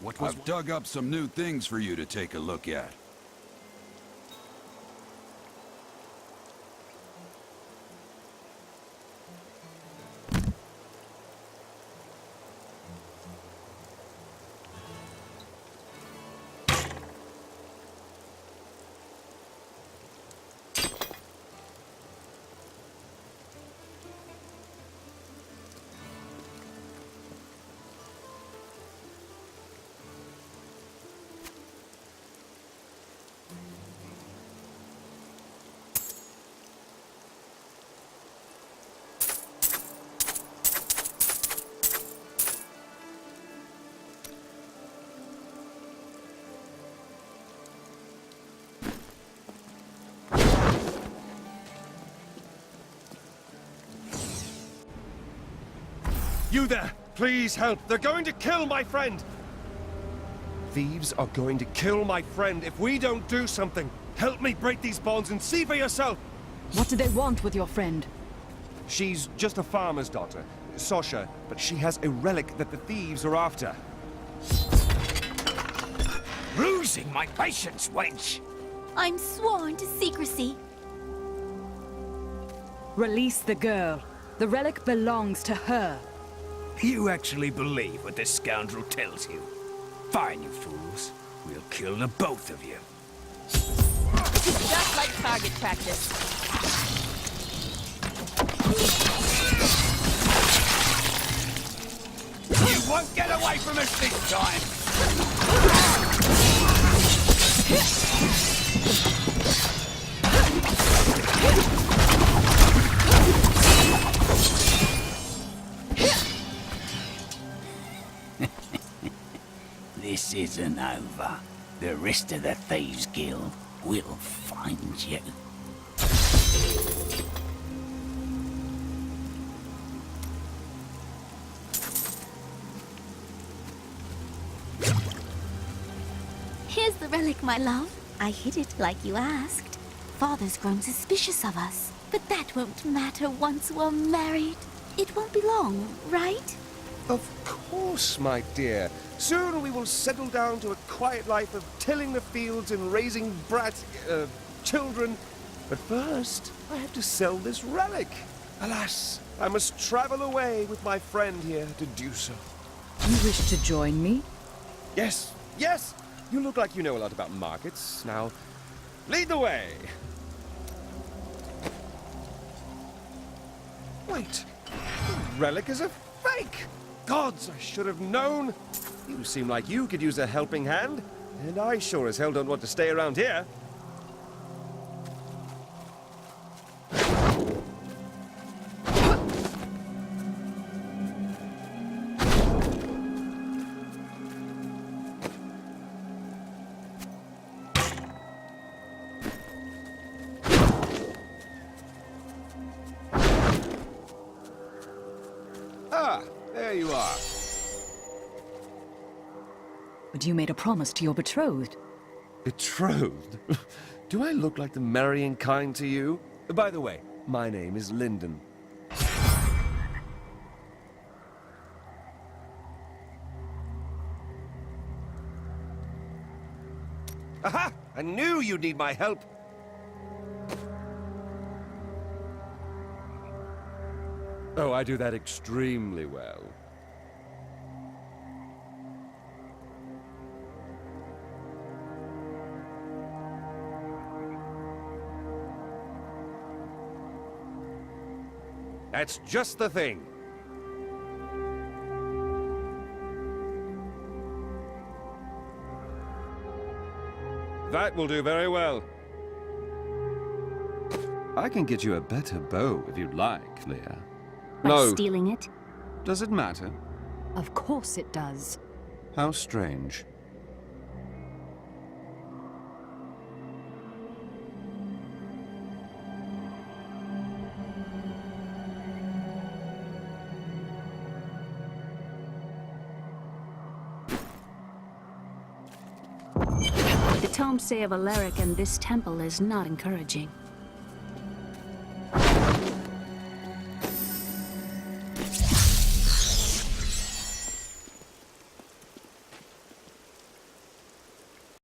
What was... I've dug up some new things for you to take a look at. You there! Please help! They're going to kill my friend! Thieves are going to kill my friend if we don't do something! Help me break these bonds and see for yourself! What do they want with your friend? She's just a farmer's daughter, Sasha, but she has a relic that the thieves are after. Losing my patience, wench! I'm sworn to secrecy. Release the girl. The relic belongs to her. You actually believe what this scoundrel tells you? Fine, you fools. We'll kill the both of you. This is just like target practice. You won't get away from us this time! This isn't over. The rest of the Thieves Guild will find you. Here's the relic, my love. I hid it like you asked. Father's grown suspicious of us, but that won't matter once we're married. It won't be long, right? Of course, my dear. Soon we will settle down to a quiet life of tilling the fields and raising children. But first, I have to sell this relic. Alas, I must travel away with my friend here to do so. You wish to join me? Yes, yes! You look like you know a lot about markets. Now, lead the way! Wait! The relic is a fake! Gods, I should have known! You seem like you could use a helping hand, and I sure as hell don't want to stay around here. Ah, there you are. But you made a promise to your betrothed. Betrothed? Do I look like the marrying kind to you? By the way, my name is Lyndon. Aha! I knew you'd need my help! Oh, I do that extremely well. That's just the thing. That will do very well. I can get you a better bow if you'd like, Leah. By stealing it? Does it matter? Of course it does. How strange. The tomes say of Alaric and this temple is not encouraging.